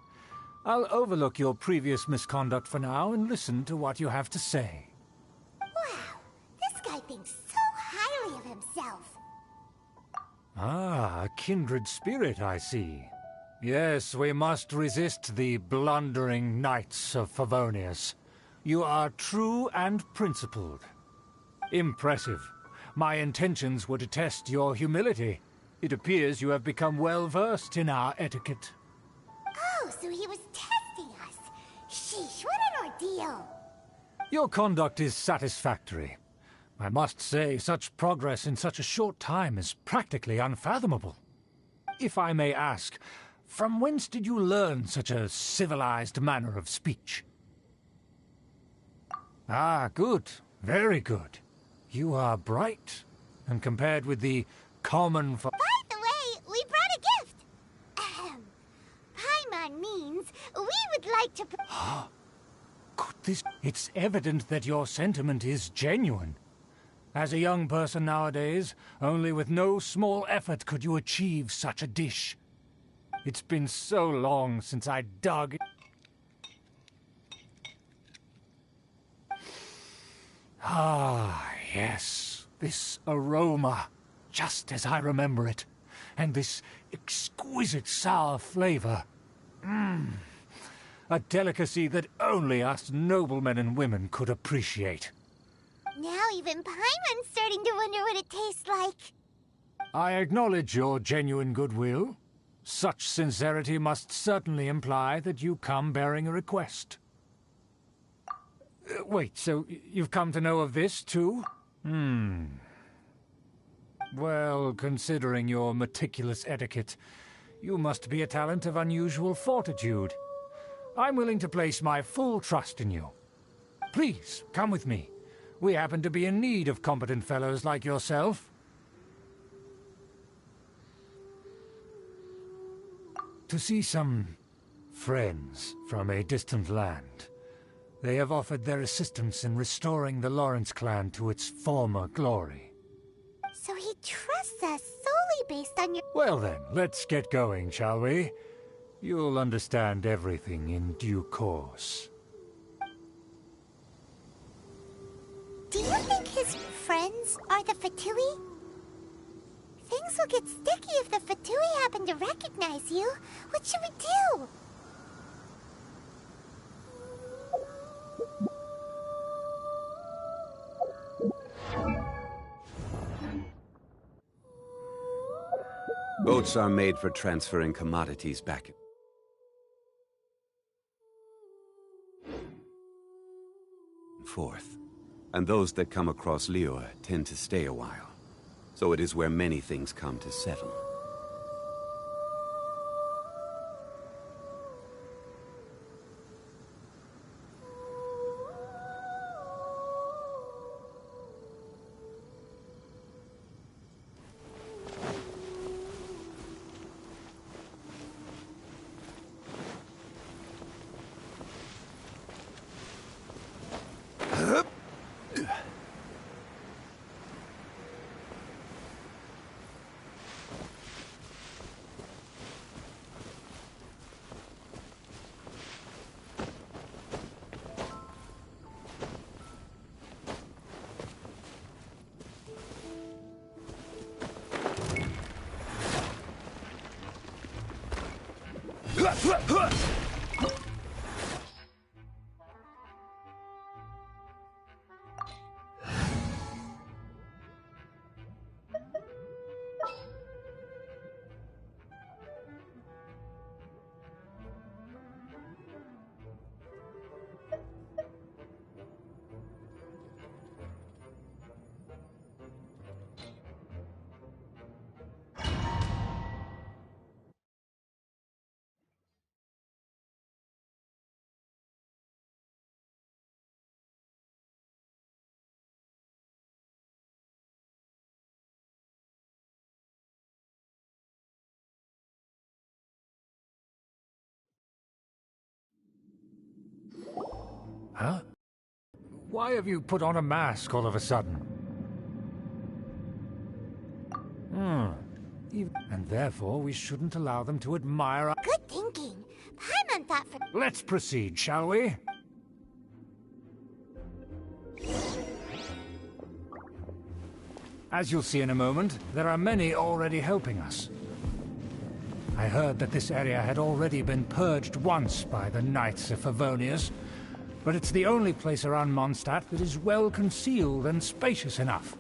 I'll overlook your previous misconduct for now and listen to what you have to say. Wow, this guy thinks so highly of himself. Ah, a kindred spirit, I see. Yes, we must resist the blundering knights of Favonius. You are true and principled. Impressive. My intentions were to test your humility. It appears you have become well-versed in our etiquette. Oh, so he was testing us. Sheesh, what an ordeal. Your conduct is satisfactory. I must say, such progress in such a short time is practically unfathomable. If I may ask, from whence did you learn such a civilized manner of speech? Ah, good. Very good. You are bright, and compared with the common... By the way, we brought a gift. Paimon means we would like to... Could this... It's evident that your sentiment is genuine. As a young person nowadays, only with no small effort could you achieve such a dish. It's been so long since I dug... Ah, yes. This aroma, just as I remember it. And this exquisite sour flavor. A delicacy that only us noblemen and women could appreciate. Now even Paimon's starting to wonder what it tastes like. I acknowledge your genuine goodwill. Such sincerity must certainly imply that you come bearing a request. Wait, so you've come to know of this, too? Well, considering your meticulous etiquette, you must be a talent of unusual fortitude. I'm willing to place my full trust in you. Please, come with me. We happen to be in need of competent fellows like yourself. To see some friends from a distant land. They have offered their assistance in restoring the Lawrence clan to its former glory. So he trusts us solely based on your... Well then, let's get going, shall we? You'll understand everything in due course. Do you think his friends are the Fatui? Things will get sticky if the Fatui happen to recognize you. What should we do? Boats are made for transferring commodities back and forth. And those that come across Liyue tend to stay a while. So it is where many things come to settle. Huh? Why have you put on a mask all of a sudden? And therefore we shouldn't allow them to admire our... Good thinking. Paimon thought for... Let's proceed, shall we? As you'll see in a moment, there are many already helping us. I heard that this area had already been purged once by the Knights of Favonius, but it's the only place around Mondstadt that is well concealed and spacious enough.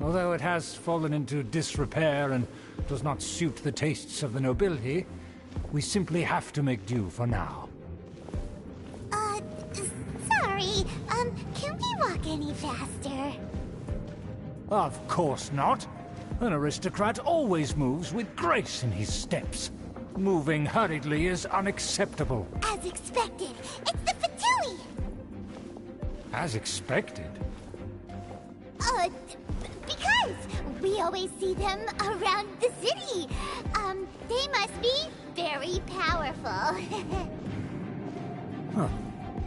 Although it has fallen into disrepair and does not suit the tastes of the nobility, we simply have to make do for now. Sorry, can we walk any faster? Of course not. An aristocrat always moves with grace in his steps. Moving hurriedly is unacceptable. As expected, it's the Fatui! As expected? Because we always see them around the city. They must be very powerful. Huh.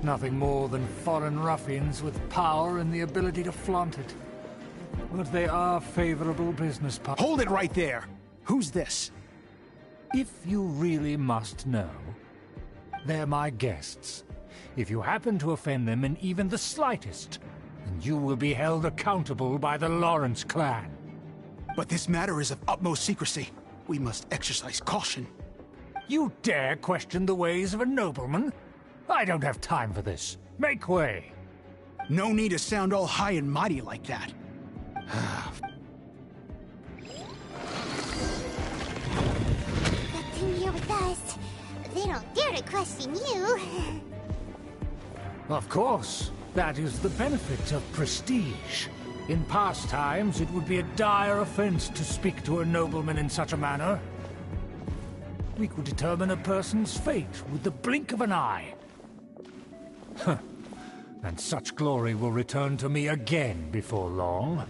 Nothing more than foreign ruffians with power and the ability to flaunt it. But they are favorable business partners. Hold it right there! Who's this? If you really must know, they're my guests. If you happen to offend them in even the slightest, then you will be held accountable by the Lawrence clan. But this matter is of utmost secrecy. We must exercise caution. You dare question the ways of a nobleman? I don't have time for this. Make way. No need to sound all high and mighty like that. Good thing you're with us. They don't dare to question you. Of course. That is the benefit of prestige. In past times, it would be a dire offense to speak to a nobleman in such a manner. We could determine a person's fate with the blink of an eye. And such glory will return to me again before long.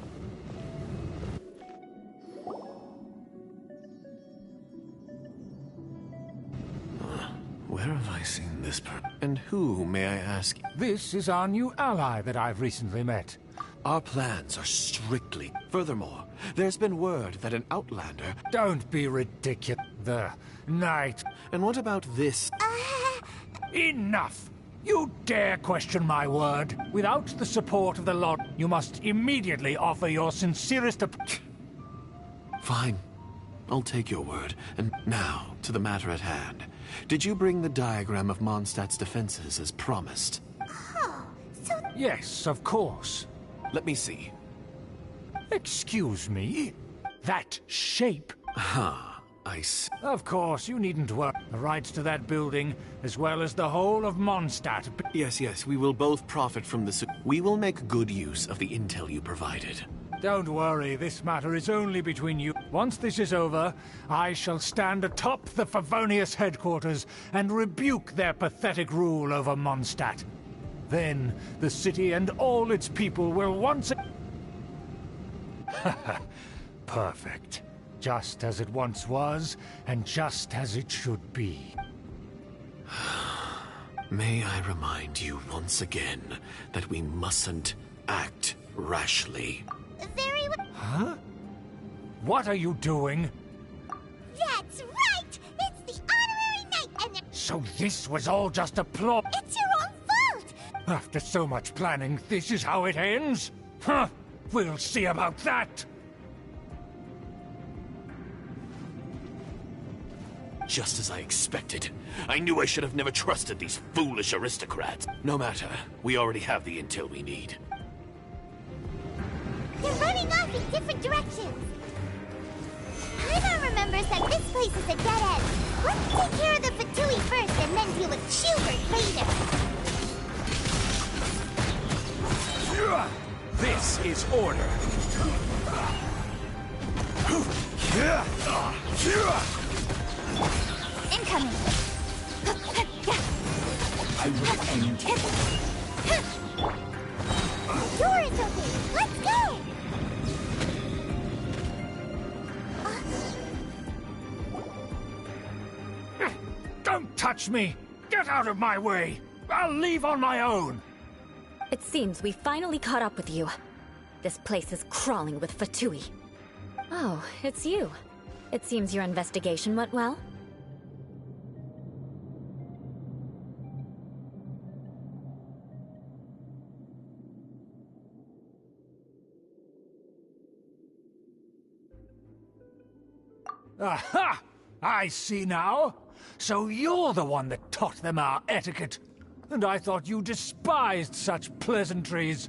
Where have I seen this person? And who, may I ask? This is our new ally that I've recently met. Our plans are strictly... Furthermore, there's been word that an outlander... Don't be ridiculous. The Knight... And what about this? Enough! You dare question my word? Without the support of the Lord, you must immediately offer your sincerest... Fine. I'll take your word. And now, to the matter at hand. Did you bring the diagram of Mondstadt's defenses as promised? Oh, so... Yes, of course. Let me see. Excuse me? That shape? I see. Of course, you needn't worry. The rights to that building, as well as the whole of Mondstadt. Yes, we will both profit from this. We will make good use of the intel you provided. Don't worry, this matter is only between you. Once this is over, I shall stand atop the Favonius headquarters and rebuke their pathetic rule over Mondstadt. Then, the city and all its people will once... Perfect. Just as it once was, and just as it should be. May I remind you once again that we mustn't act rashly. Very well. Huh? What are you doing? That's right! It's the honorary knight and... So this was all just a plot? It's your own fault! After so much planning, this is how it ends? Huh! We'll see about that! Just as I expected. I knew I should have never trusted these foolish aristocrats. No matter, we already have the intel we need. They're running off in different directions. Paimon remembers that this place is a dead end. Let's take care of the Fatui first and then deal with Schubert later. This is order. Incoming! I will end. The door is open. Let's go! Don't touch me! Get out of my way! I'll leave on my own! It seems we finally caught up with you. This place is crawling with Fatui. Oh, it's you. It seems your investigation went well. Aha! I see now. So you're the one that taught them our etiquette. And I thought you despised such pleasantries.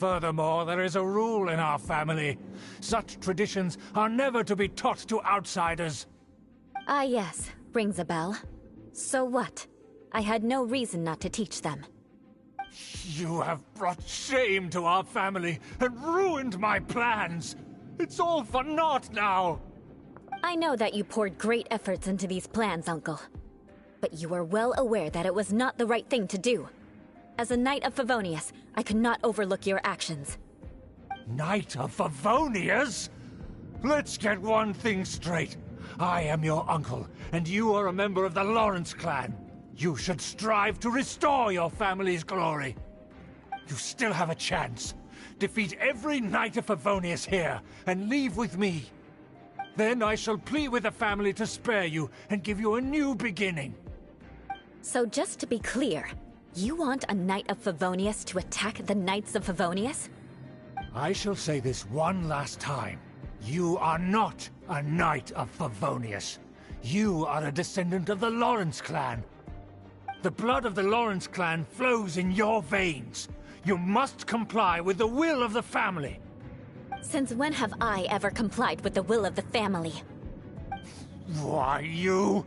Furthermore, there is a rule in our family. Such traditions are never to be taught to outsiders. Ah yes, rings a bell. So what? I had no reason not to teach them. You have brought shame to our family and ruined my plans. It's all for naught now. I know that you poured great efforts into these plans, Uncle. But you were well aware that it was not the right thing to do. As a Knight of Favonius, I could not overlook your actions. Knight of Favonius? Let's get one thing straight. I am your uncle, and you are a member of the Lawrence clan. You should strive to restore your family's glory. You still have a chance. Defeat every Knight of Favonius here, and leave with me. Then I shall plead with the family to spare you, and give you a new beginning. So just to be clear, you want a Knight of Favonius to attack the Knights of Favonius? I shall say this one last time. You are not a Knight of Favonius. You are a descendant of the Lawrence clan. The blood of the Lawrence clan flows in your veins. You must comply with the will of the family. Since when have I ever complied with the will of the family? Why, you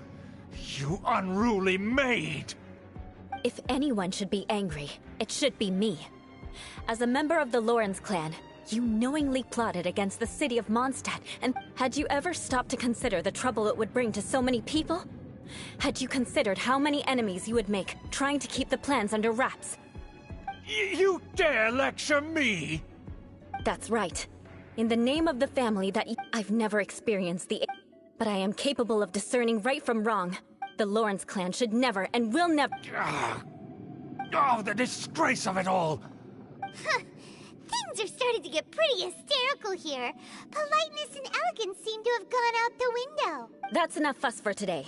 unruly maid! If anyone should be angry, it should be me. As a member of the Lawrence clan, you knowingly plotted against the city of Mondstadt, and had you ever stopped to consider the trouble it would bring to so many people? Had you considered how many enemies you would make, trying to keep the plans under wraps? You dare lecture me? That's right. In the name of the family that I've never experienced the... But I am capable of discerning right from wrong. The Lawrence clan should never and will never... Oh, the disgrace of it all! Things are starting to get pretty hysterical here. Politeness and elegance seem to have gone out the window. That's enough fuss for today.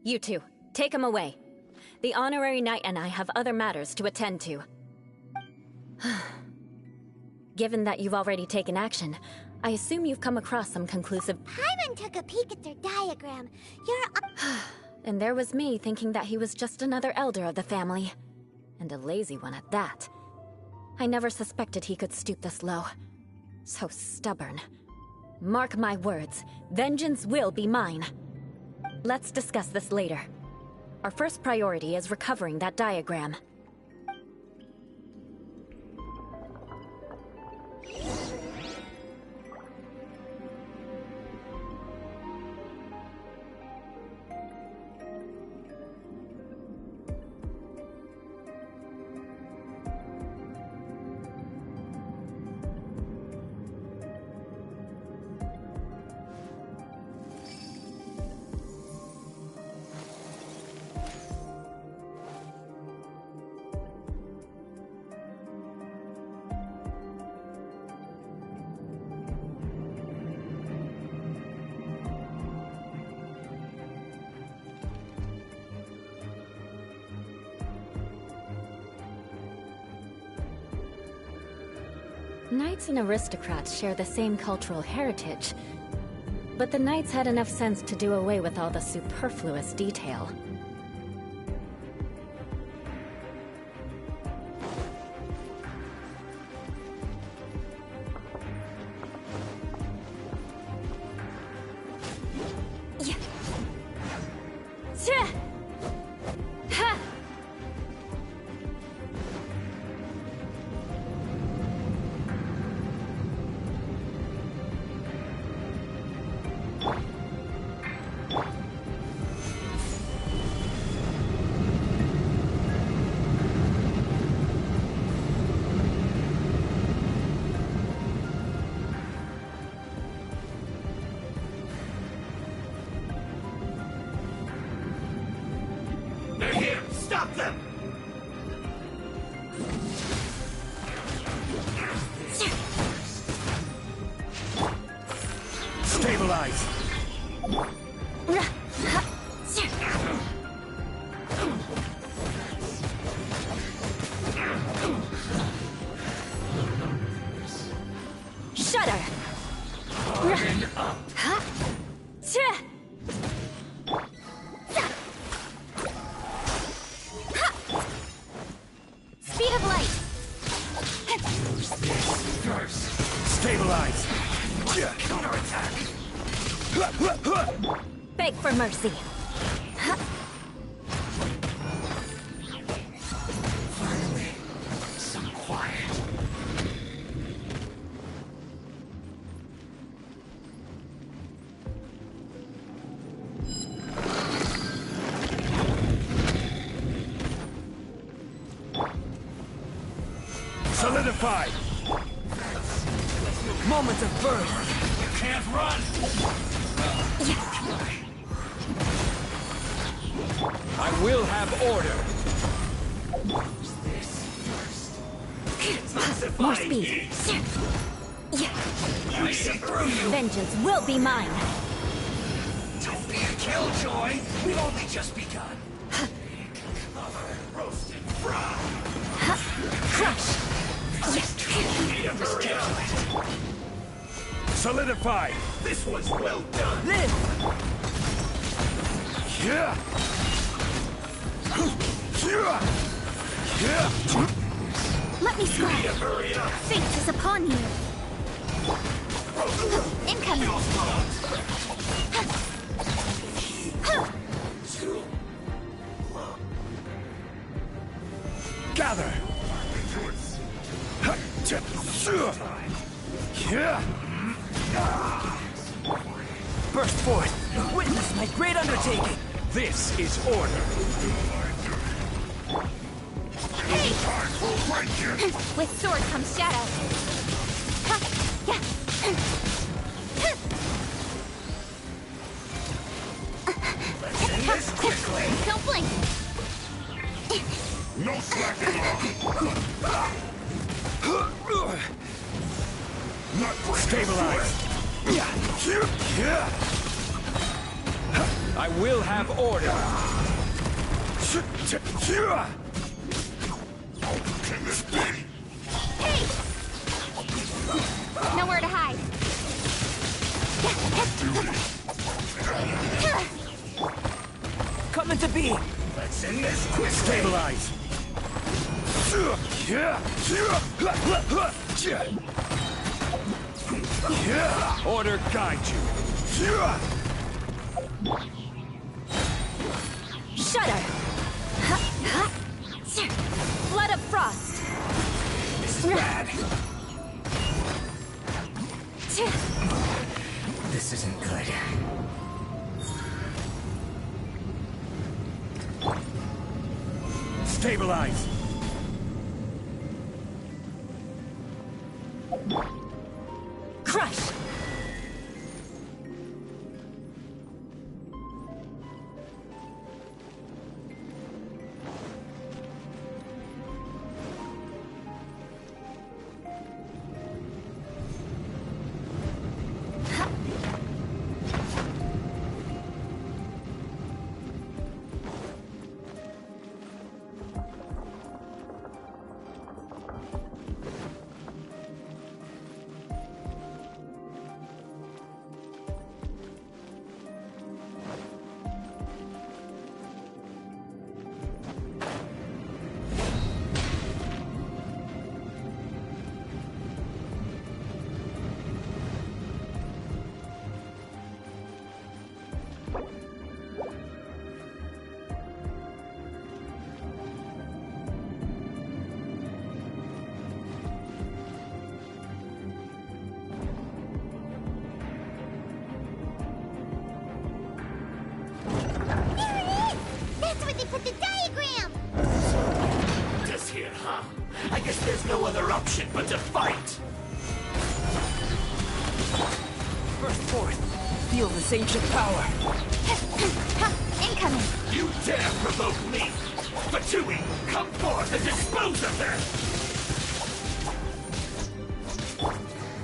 You two, take him away. The honorary knight and I have other matters to attend to. Given that you've already taken action, I assume you've come across some conclusive... Paimon took a peek at their diagram. And there was me thinking that he was just another elder of the family. And a lazy one at that. I never suspected he could stoop this low. So stubborn. Mark my words, vengeance will be mine. Let's discuss this later. Our first priority is recovering that diagram. Knights and aristocrats share the same cultural heritage, but the knights had enough sense to do away with all the superfluous detail. They're here! Stop them! Stabilize! Shudder! Harden up! Speed of light! Use this first! Stabilize! Counterattack! Beg for mercy. Finally, some quiet. Solidify! Moments of birth! You can't run! I will have order! More speed. Vengeance will be mine. Don't be a killjoy! We've only just begun. Cover, roast, and fry! Crush! Solidify! This was well done! Live! Yeah! Let me scrap! Hurry up! Fate is upon you! Incoming! Gather! Burst forth! Witness my great undertaking! This is order! With sword comes shadow! Ha! Yeah! Let's end this quickly! Don't blink! No slacking off! Stabilize! I will have order! Can this be? Hey! Nowhere to hide! Coming to be! Let's end this quick! Stabilize! Order guide you! Shudder! Blood of frost! This is bad! This isn't good. Stabilize! Crush! option but to fight! Burst forth! Feel this ancient power! Incoming! You dare provoke me! Fatui, come forth and dispose of them!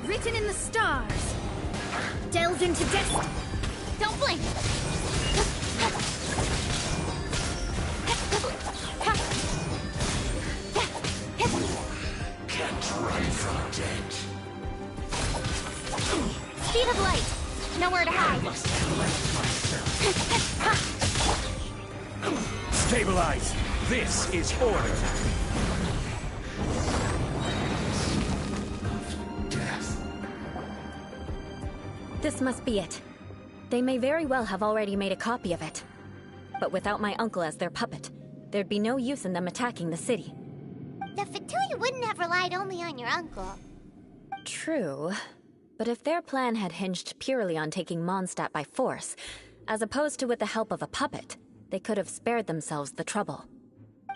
Written in the stars! Delve into destiny! Don't blink! Can't run from dead. Speed of light! Nowhere to hide! Stabilize! This is order! This must be it. They may very well have already made a copy of it. But without my uncle as their puppet, there'd be no use in them attacking the city. The Fatui wouldn't have relied only on your uncle. True. But if their plan had hinged purely on taking Mondstadt by force, as opposed to with the help of a puppet, they could have spared themselves the trouble.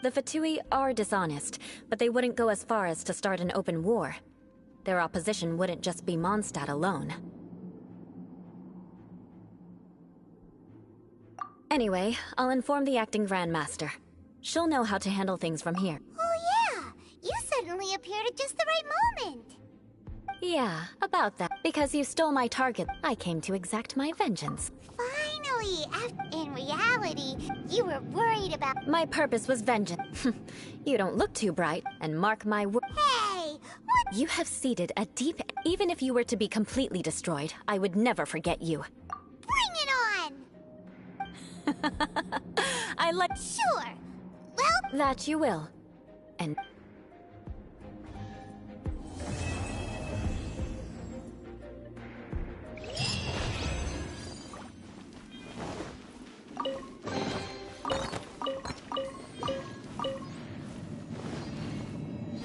The Fatui are dishonest, but they wouldn't go as far as to start an open war. Their opposition wouldn't just be Mondstadt alone. Anyway, I'll inform the acting Grandmaster. She'll know how to handle things from here. Oh yeah! You suddenly appeared at just the right moment! Yeah, about that. Because you stole my target, I came to exact my vengeance. Finally! In reality, you were worried about— My purpose was vengeance. You don't look too bright, and mark my word. Hey! What— You have seeded a deep— Even if you were to be completely destroyed, I would never forget you. Bring it on! I like— Sure! Well— That you will. And—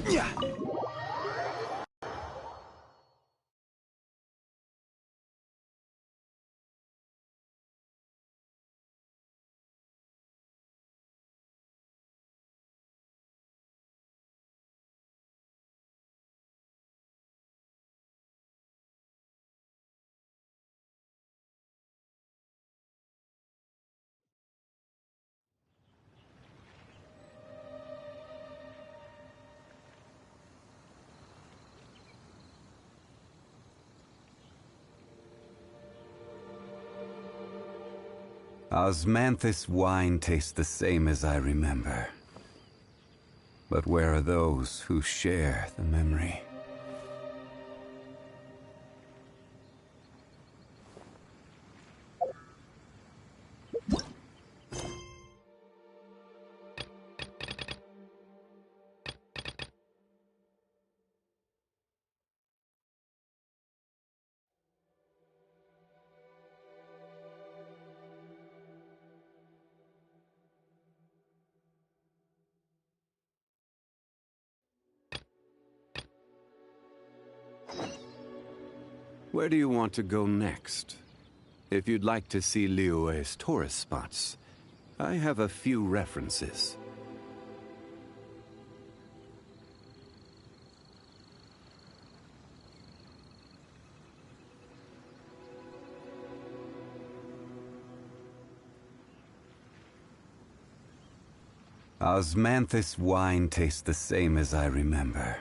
Yeah. Osmanthus wine tastes the same as I remember. But where are those who share the memory? Where do you want to go next? If you'd like to see Liyue's tourist spots, I have a few references. Osmanthus wine tastes the same as I remember.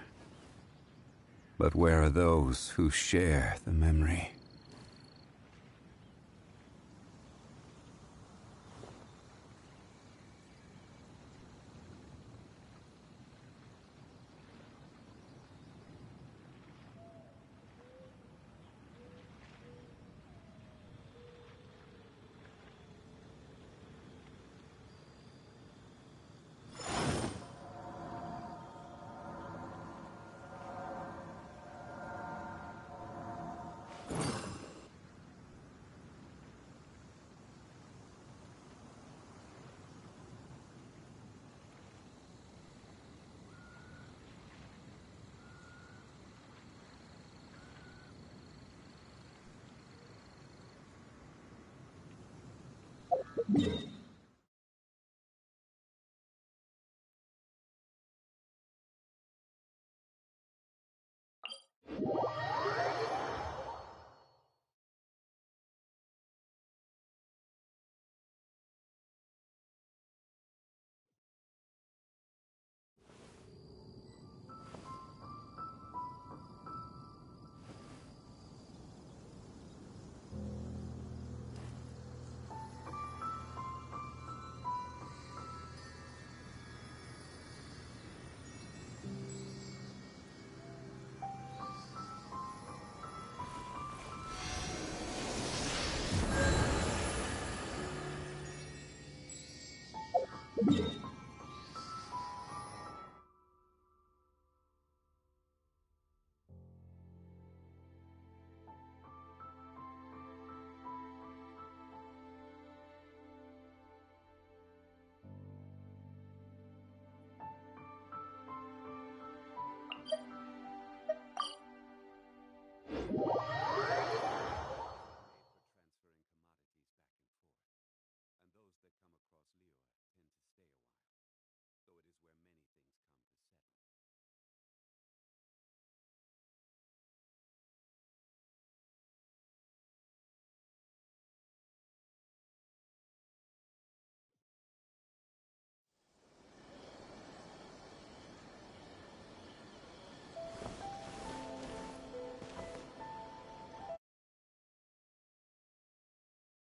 But where are those who share the memory? across Liyue tend to stay a while, so it is where many things come to